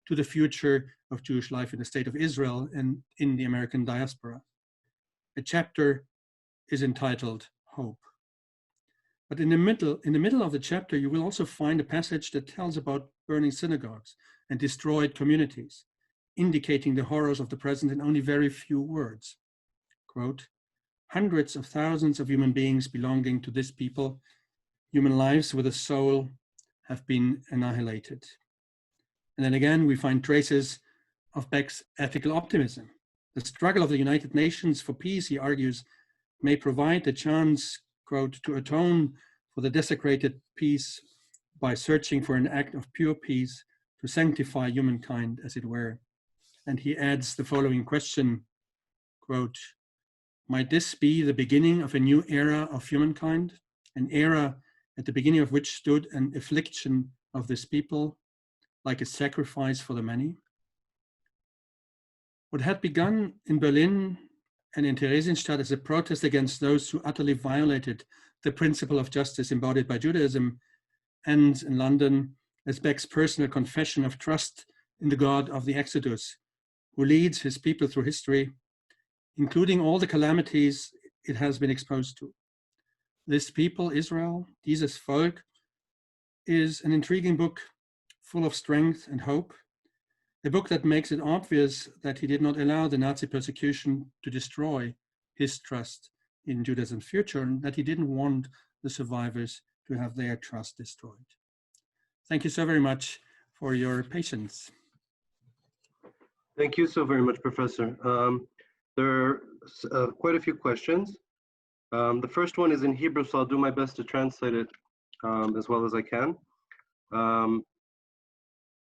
to the future of Jewish life in the state of Israel and in the American diaspora. A chapter is entitled Hope. But in the middle of the chapter, you will also find a passage that tells about burning synagogues and destroyed communities, indicating the horrors of the present in only very few words. Quote, hundreds of thousands of human beings belonging to this people, human lives with a soul, have been annihilated. And then again, we find traces of Baeck's ethical optimism. The struggle of the United Nations for peace, he argues, may provide the chance, quote, to atone for the desecrated peace by searching for an act of pure peace to sanctify humankind, as it were. And he adds the following question, quote, might this be the beginning of a new era of humankind, an era at the beginning of which stood an affliction of this people, like a sacrifice for the many? What had begun in Berlin and in Theresienstadt as a protest against those who utterly violated the principle of justice embodied by Judaism ends in London as Baeck's personal confession of trust in the God of the Exodus, who leads his people through history, including all the calamities it has been exposed to. This people, Israel, dieses Volk, is an intriguing book full of strength and hope, a book that makes it obvious that he did not allow the Nazi persecution to destroy his trust in Judaism's future, and that he didn't want the survivors to have their trust destroyed. Thank you so very much for your patience. Thank you so very much, Professor. There are quite a few questions. The first one is in Hebrew, so I'll do my best to translate it as well as I can.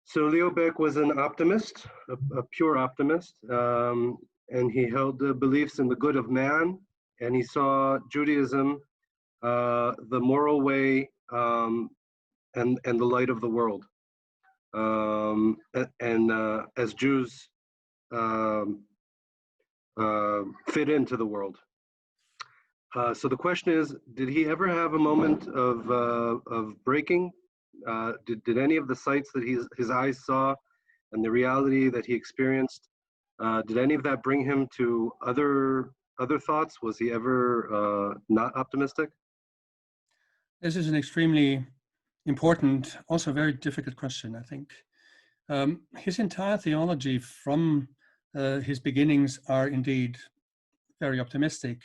So Leo Baeck was an optimist, a pure optimist, and he held the beliefs in the good of man, and he saw Judaism, the moral way, and the light of the world. As Jews fit into the world. So the question is, did he ever have a moment of breaking? Did any of the sights that his eyes saw and the reality that he experienced, did any of that bring him to other other thoughts? Was he ever not optimistic? This is an extremely important, also very difficult question, I think. His entire theology from his beginnings are indeed very optimistic,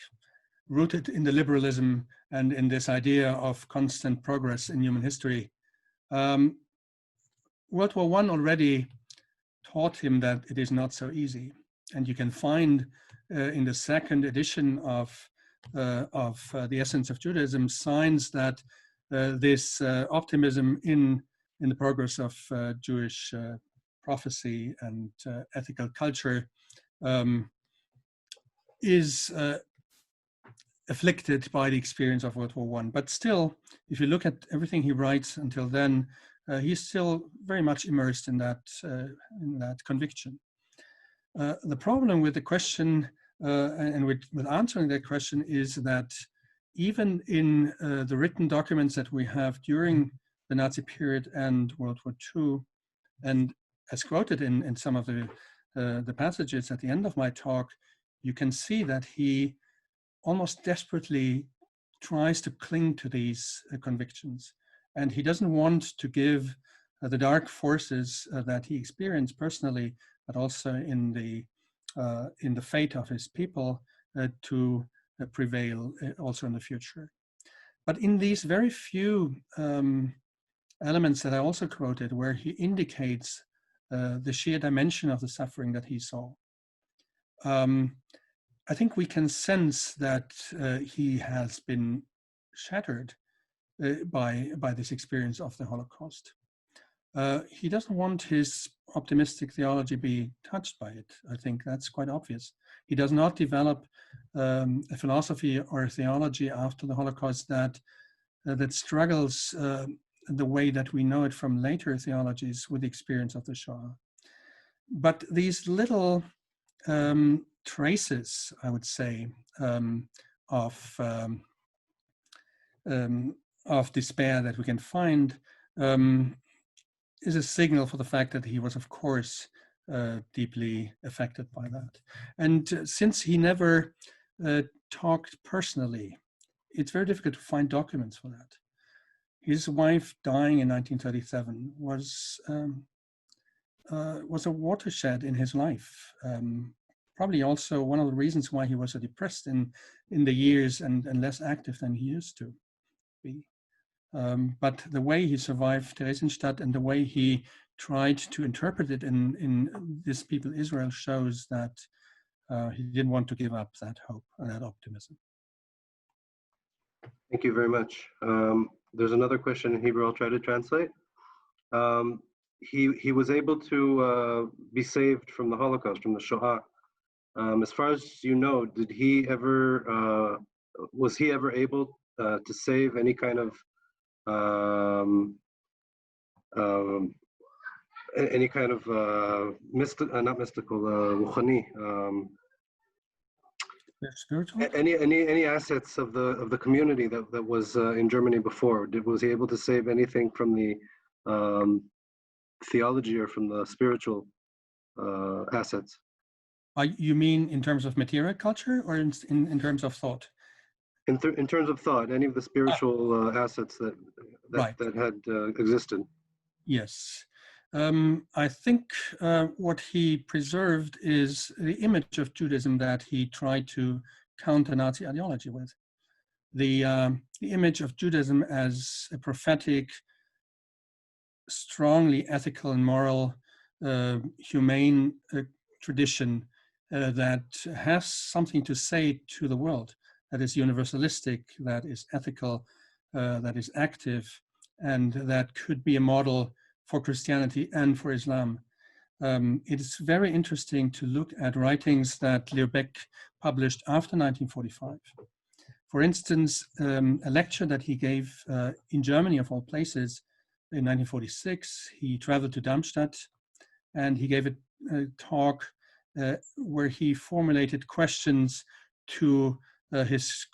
rooted in the liberalism and in this idea of constant progress in human history. World War I already taught him that it is not so easy. And you can find in the second edition of The Essence of Judaism signs that this optimism in the progress of Jewish prophecy and ethical culture is afflicted by the experience of World War I. But still, if you look at everything he writes until then, he's still very much immersed in that conviction. The problem with the question and with answering that question is that even in the written documents that we have during the Nazi period and World War II, and as quoted in some of the passages at the end of my talk, you can see that he almost desperately tries to cling to these convictions. And he doesn't want to give the dark forces that he experienced personally, but also in the fate of his people to prevail also in the future. But in these very few elements that I also quoted, where he indicates the sheer dimension of the suffering that he saw, I think we can sense that he has been shattered by this experience of the Holocaust. He doesn't want his optimistic theology be touched by it. I think that's quite obvious. He does not develop a philosophy or a theology after the Holocaust that struggles the way that we know it from later theologies with the experience of the Shoah. But these little traces, I would say, of despair that we can find is a signal for the fact that he was, of course, deeply affected by that. And since he never talked personally, it's very difficult to find documents for that. His wife dying in 1937 was a watershed in his life. Probably also one of the reasons why he was so depressed in the years and less active than he used to be. But the way he survived Theresienstadt and the way he tried to interpret it in This People Israel shows that he didn't want to give up that hope and that optimism. Thank you very much. There's another question in Hebrew I'll try to translate. He was able to be saved from the Holocaust, from the Shoah. As far as you know, did he ever, was he ever able to save any kind of not mystical, ruchani, spiritual? Any assets of the community that was in Germany before? Was he able to save anything from the theology or from the spiritual assets? You mean in terms of material culture or in terms of thought? In terms of thought, any of the spiritual assets that had existed? Yes. I think what he preserved is the image of Judaism that he tried to counter Nazi ideology with. The image of Judaism as a prophetic, strongly ethical and moral, humane tradition that has something to say to the world, that is universalistic, that is ethical, that is active, and that could be a model for Christianity and for Islam. It is very interesting to look at writings that Leo Baeck published after 1945. For instance, a lecture that he gave in Germany, of all places, in 1946. He traveled to Darmstadt and he gave a talk where he formulated questions to his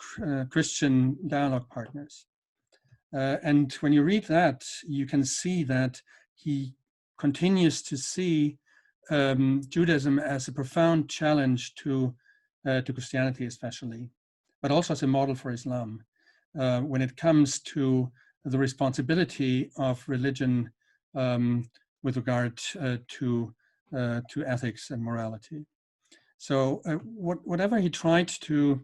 Christian dialogue partners. And when you read that, you can see that he continues to see Judaism as a profound challenge to to Christianity especially, but also as a model for Islam when it comes to the responsibility of religion with regard to ethics and morality. So whatever he tried to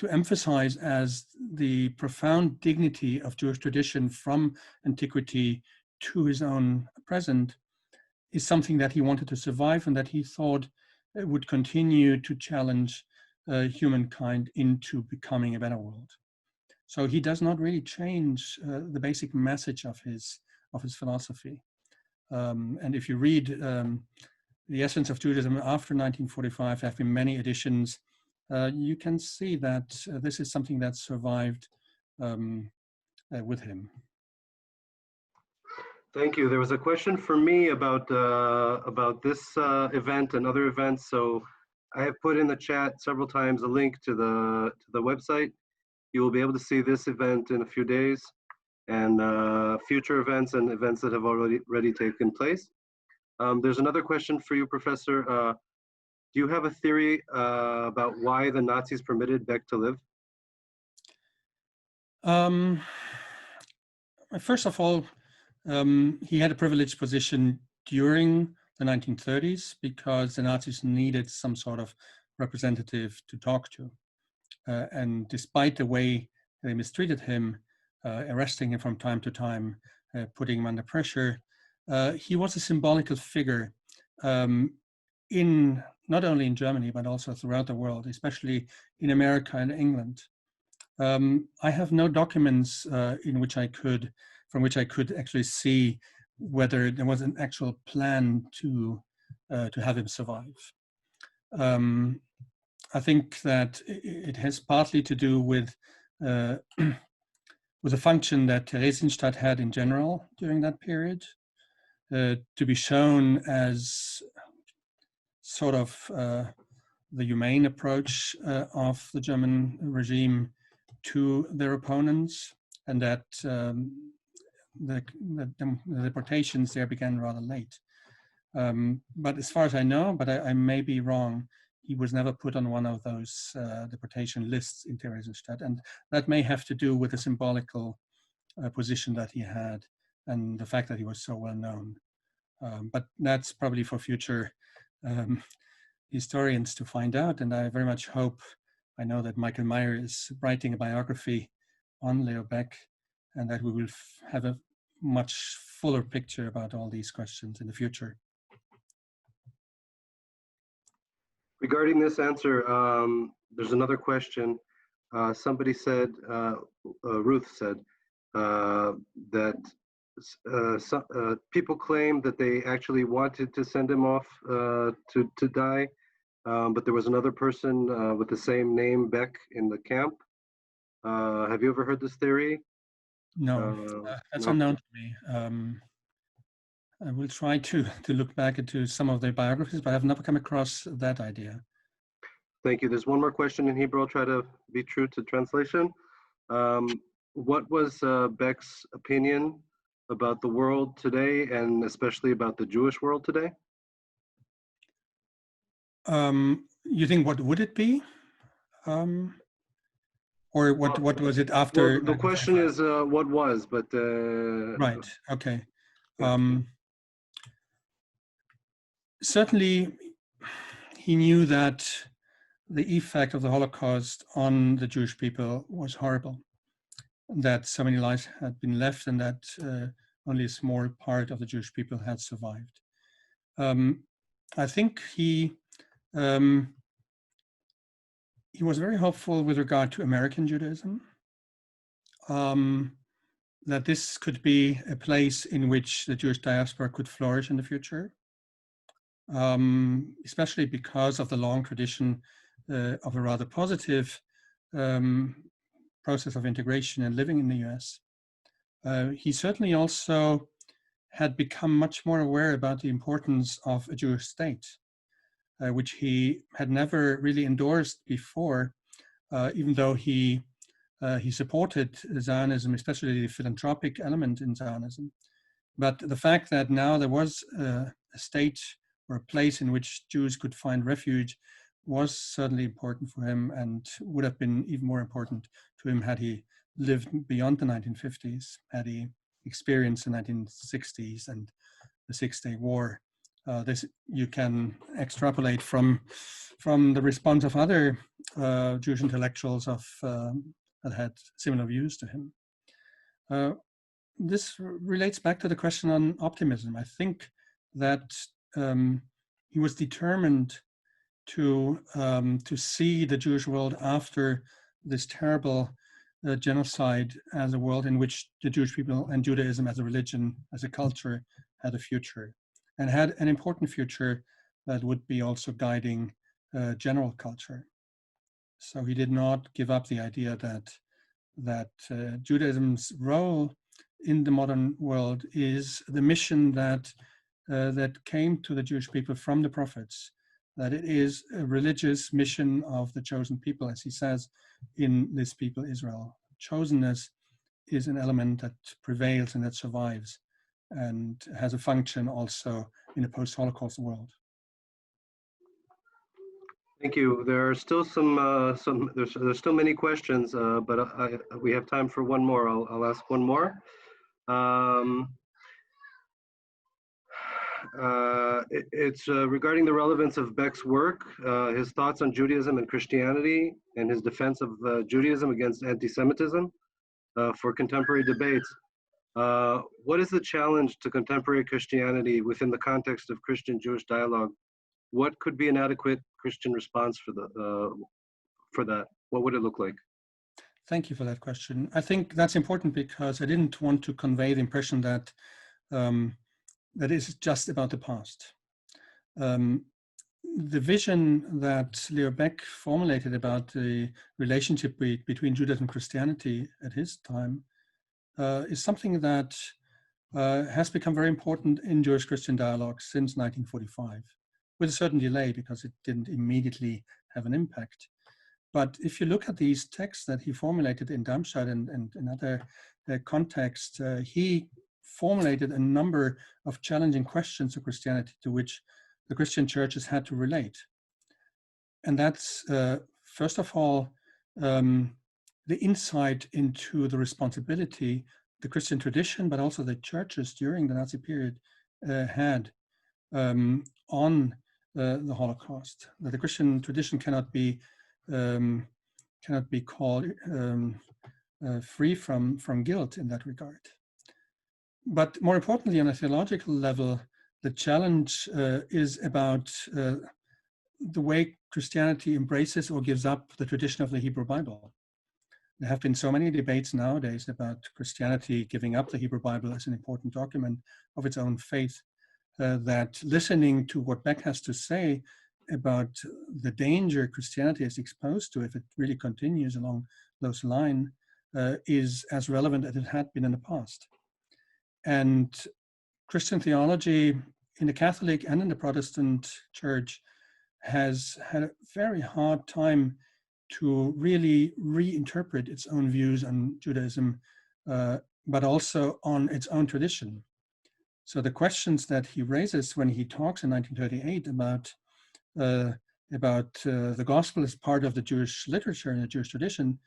emphasize as the profound dignity of Jewish tradition from antiquity to his own present is something that he wanted to survive and that he thought would continue to challenge humankind into becoming a better world. So he does not really change the basic message of his philosophy. And if you read The Essence of Judaism after 1945, there have been many editions. You can see that this is something that survived with him. Thank you. There was a question for me about this event and other events. So I have put in the chat several times a link to the website. You will be able to see this event in a few days and future events and events that have already taken place. There's another question for you, Professor. Do you have a theory about why the Nazis permitted Baeck to live? First of all, he had a privileged position during the 1930s because the Nazis needed some sort of representative to talk to. And despite the way they mistreated him, arresting him from time to time, putting him under pressure, he was a symbolical figure not only in Germany, but also throughout the world, especially in America and England. I have no documents from which I could actually see whether there was an actual plan to have him survive. I think that it has partly to do with the function that Therezin had in general during that period, to be shown as sort of the humane approach of the German regime to their opponents, and that the deportations there began rather late. But as far as I know, but I may be wrong, he was never put on one of those deportation lists in Theresienstadt, and that may have to do with the symbolical position that he had and the fact that he was so well known. But that's probably for future historians to find out, and I very much hope, I know that Michael Meyer is writing a biography on Leo Baeck, and that we will have a much fuller picture about all these questions in the future. Regarding this answer, there's another question. Somebody said, Ruth said, that people claim that they actually wanted to send him off to die, but there was another person with the same name, Baeck, in the camp. Have you ever heard this theory? No, that's no. unknown to me. I will try to look back into some of their biographies, but I've never come across that idea. Thank you. There's one more question in Hebrew. I'll try to be true to translation. What was Baeck's opinion about the world today, and especially about the Jewish world today? You think, what would it be? Or what was it after? Well, the question is what was, but... Right, okay. Certainly, he knew that the effect of the Holocaust on the Jewish people was horrible, that so many lives had been left and that only a small part of the Jewish people had survived. I think he was very hopeful with regard to American Judaism, that this could be a place in which the Jewish diaspora could flourish in the future, especially because of the long tradition of a rather positive process of integration and living in the US. He certainly also had become much more aware about the importance of a Jewish state, which he had never really endorsed before, even though he supported Zionism, especially the philanthropic element in Zionism. But the fact that now there was a state or a place in which Jews could find refuge was certainly important for him, and would have been even more important to him had he lived beyond the 1950s, had he experienced the 1960s and the Six-Day War. This you can extrapolate from the response of other Jewish intellectuals that had similar views to him. This relates back to the question on optimism. I think that he was determined to see the Jewish world after this terrible genocide as a world in which the Jewish people and Judaism as a religion, as a culture, had a future, and had an important future that would be also guiding general culture. So he did not give up the idea that Judaism's role in the modern world is the mission that came to the Jewish people from the prophets, that it is a religious mission of the chosen people, as he says in This People Israel. Chosenness is an element that prevails and that survives and has a function also in a post-Holocaust world. Thank you. There are still there's still many questions, but we have time for one more. I'll ask one more. It's regarding the relevance of Baeck's work, his thoughts on Judaism and Christianity, and his defense of Judaism against anti-Semitism for contemporary debates. What is the challenge to contemporary Christianity within the context of Christian-Jewish dialogue? What could be an adequate Christian response for that? What would it look like? Thank you for that question. I think that's important because I didn't want to convey the impression that that is just about the past. The vision that Leo Baeck formulated about the relationship between Judaism and Christianity at his time is something that has become very important in Jewish-Christian dialogue since 1945, with a certain delay because it didn't immediately have an impact. But if you look at these texts that he formulated in Darmstadt and in other contexts, he formulated a number of challenging questions of Christianity to which the Christian churches had to relate. And that's, first of all, the insight into the responsibility the Christian tradition, but also the churches during the Nazi period had on the Holocaust. That the Christian tradition cannot be called free from guilt in that regard. But more importantly, on a theological level, the challenge is about the way Christianity embraces or gives up the tradition of the Hebrew Bible. There have been so many debates nowadays about Christianity giving up the Hebrew Bible as an important document of its own faith, that listening to what Baeck has to say about the danger Christianity is exposed to if it really continues along those lines is as relevant as it had been in the past. And Christian theology in the Catholic and in the Protestant church has had a very hard time to really reinterpret its own views on Judaism, but also on its own tradition. So the questions that he raises when he talks in 1938 about the gospel as part of the Jewish literature and the Jewish tradition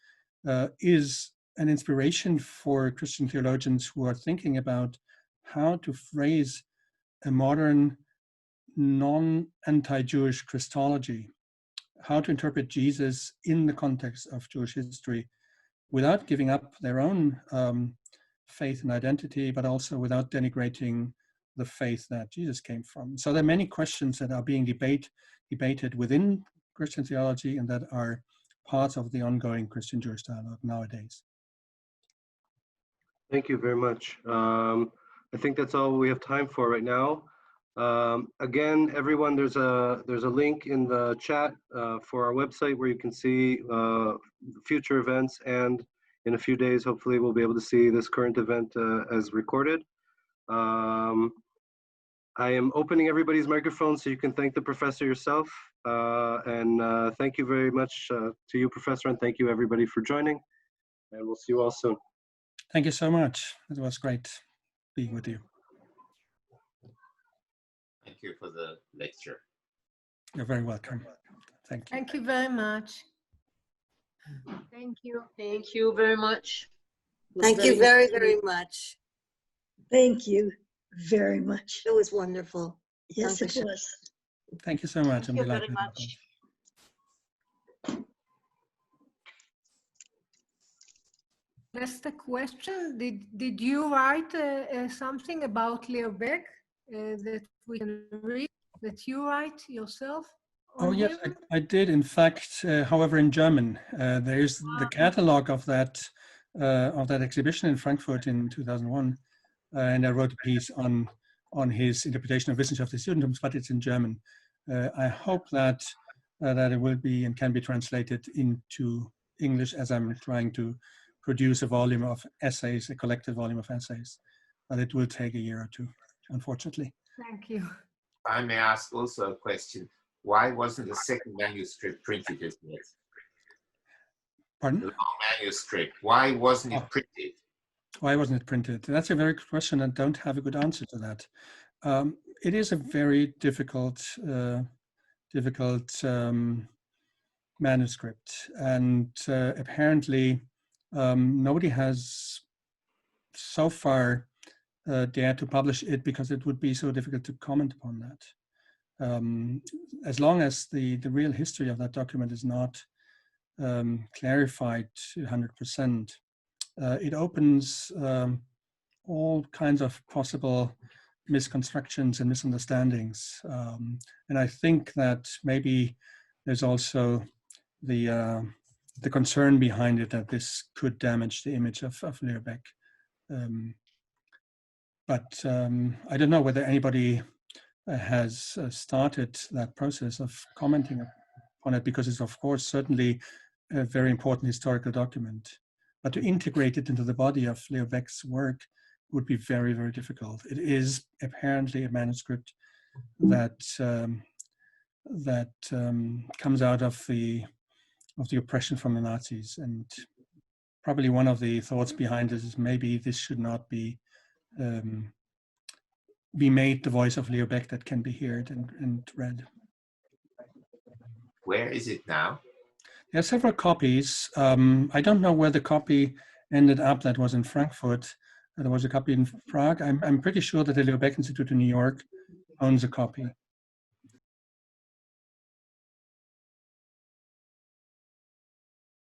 is an inspiration for Christian theologians who are thinking about how to phrase a modern non-anti-Jewish Christology, how to interpret Jesus in the context of Jewish history without giving up their own faith and identity, but also without denigrating the faith that Jesus came from. So there are many questions that are being debated within Christian theology and that are parts of the ongoing Christian-Jewish dialogue nowadays. Thank you very much. I think that's all we have time for right now. Again, everyone, there's a link in the chat for our website where you can see future events, and in a few days, hopefully, we'll be able to see this current event as recorded. I am opening everybody's microphone so you can thank the professor yourself. And thank you very much to you, Professor, and thank you everybody for joining. And we'll see you all soon. Thank you so much. It was great being with you. thank you for the lecture. You're very welcome. Thank you. Thank you very much. Thank you. Thank you very much. It was Thank you very, very much. Thank you very much. It was wonderful. Yes, it Dankeschön. was. Thank you so much. Thank you very much. Just a question. Did you write something about Leo Baeck that we can read, that you write yourself? Oh, on yes, him? I did. In fact, however, in German. There's the catalog of that exhibition in Frankfurt in 2001. And I wrote a piece on his interpretation of Wissenschaft des Judentums, but it's in German. I hope that it will be and can be translated into English, as I'm trying to produce a volume of essays, a collected volume of essays. But it will take a year or two, unfortunately. Thank you. I may ask also a question. Why wasn't the second manuscript printed as yet? Pardon? The long manuscript. Why wasn't it printed? Why wasn't it printed? That's a very good question. I don't have a good answer to that. It is a very difficult manuscript, and apparently nobody has so far dared to publish it because it would be so difficult to comment upon that. As long as the real history of that document is not clarified 100%, it opens all kinds of possible misconstructions and misunderstandings. And I think that maybe there's also the concern behind it that this could damage the image of Leo Baeck. But I don't know whether anybody has started that process of commenting on it, because it's of course certainly a very important historical document. But to integrate it into the body of Leo Baeck's work would be very, very difficult. It is apparently a manuscript that comes out of the oppression from the Nazis, and probably one of the thoughts behind it is maybe this should not be made the voice of Leo Baeck that can be heard and read. Where is it now? There are several copies. I don't know where the copy ended up that was in Frankfurt. There was a copy in Prague. I'm pretty sure that the Leo Baeck Institute in New York owns a copy.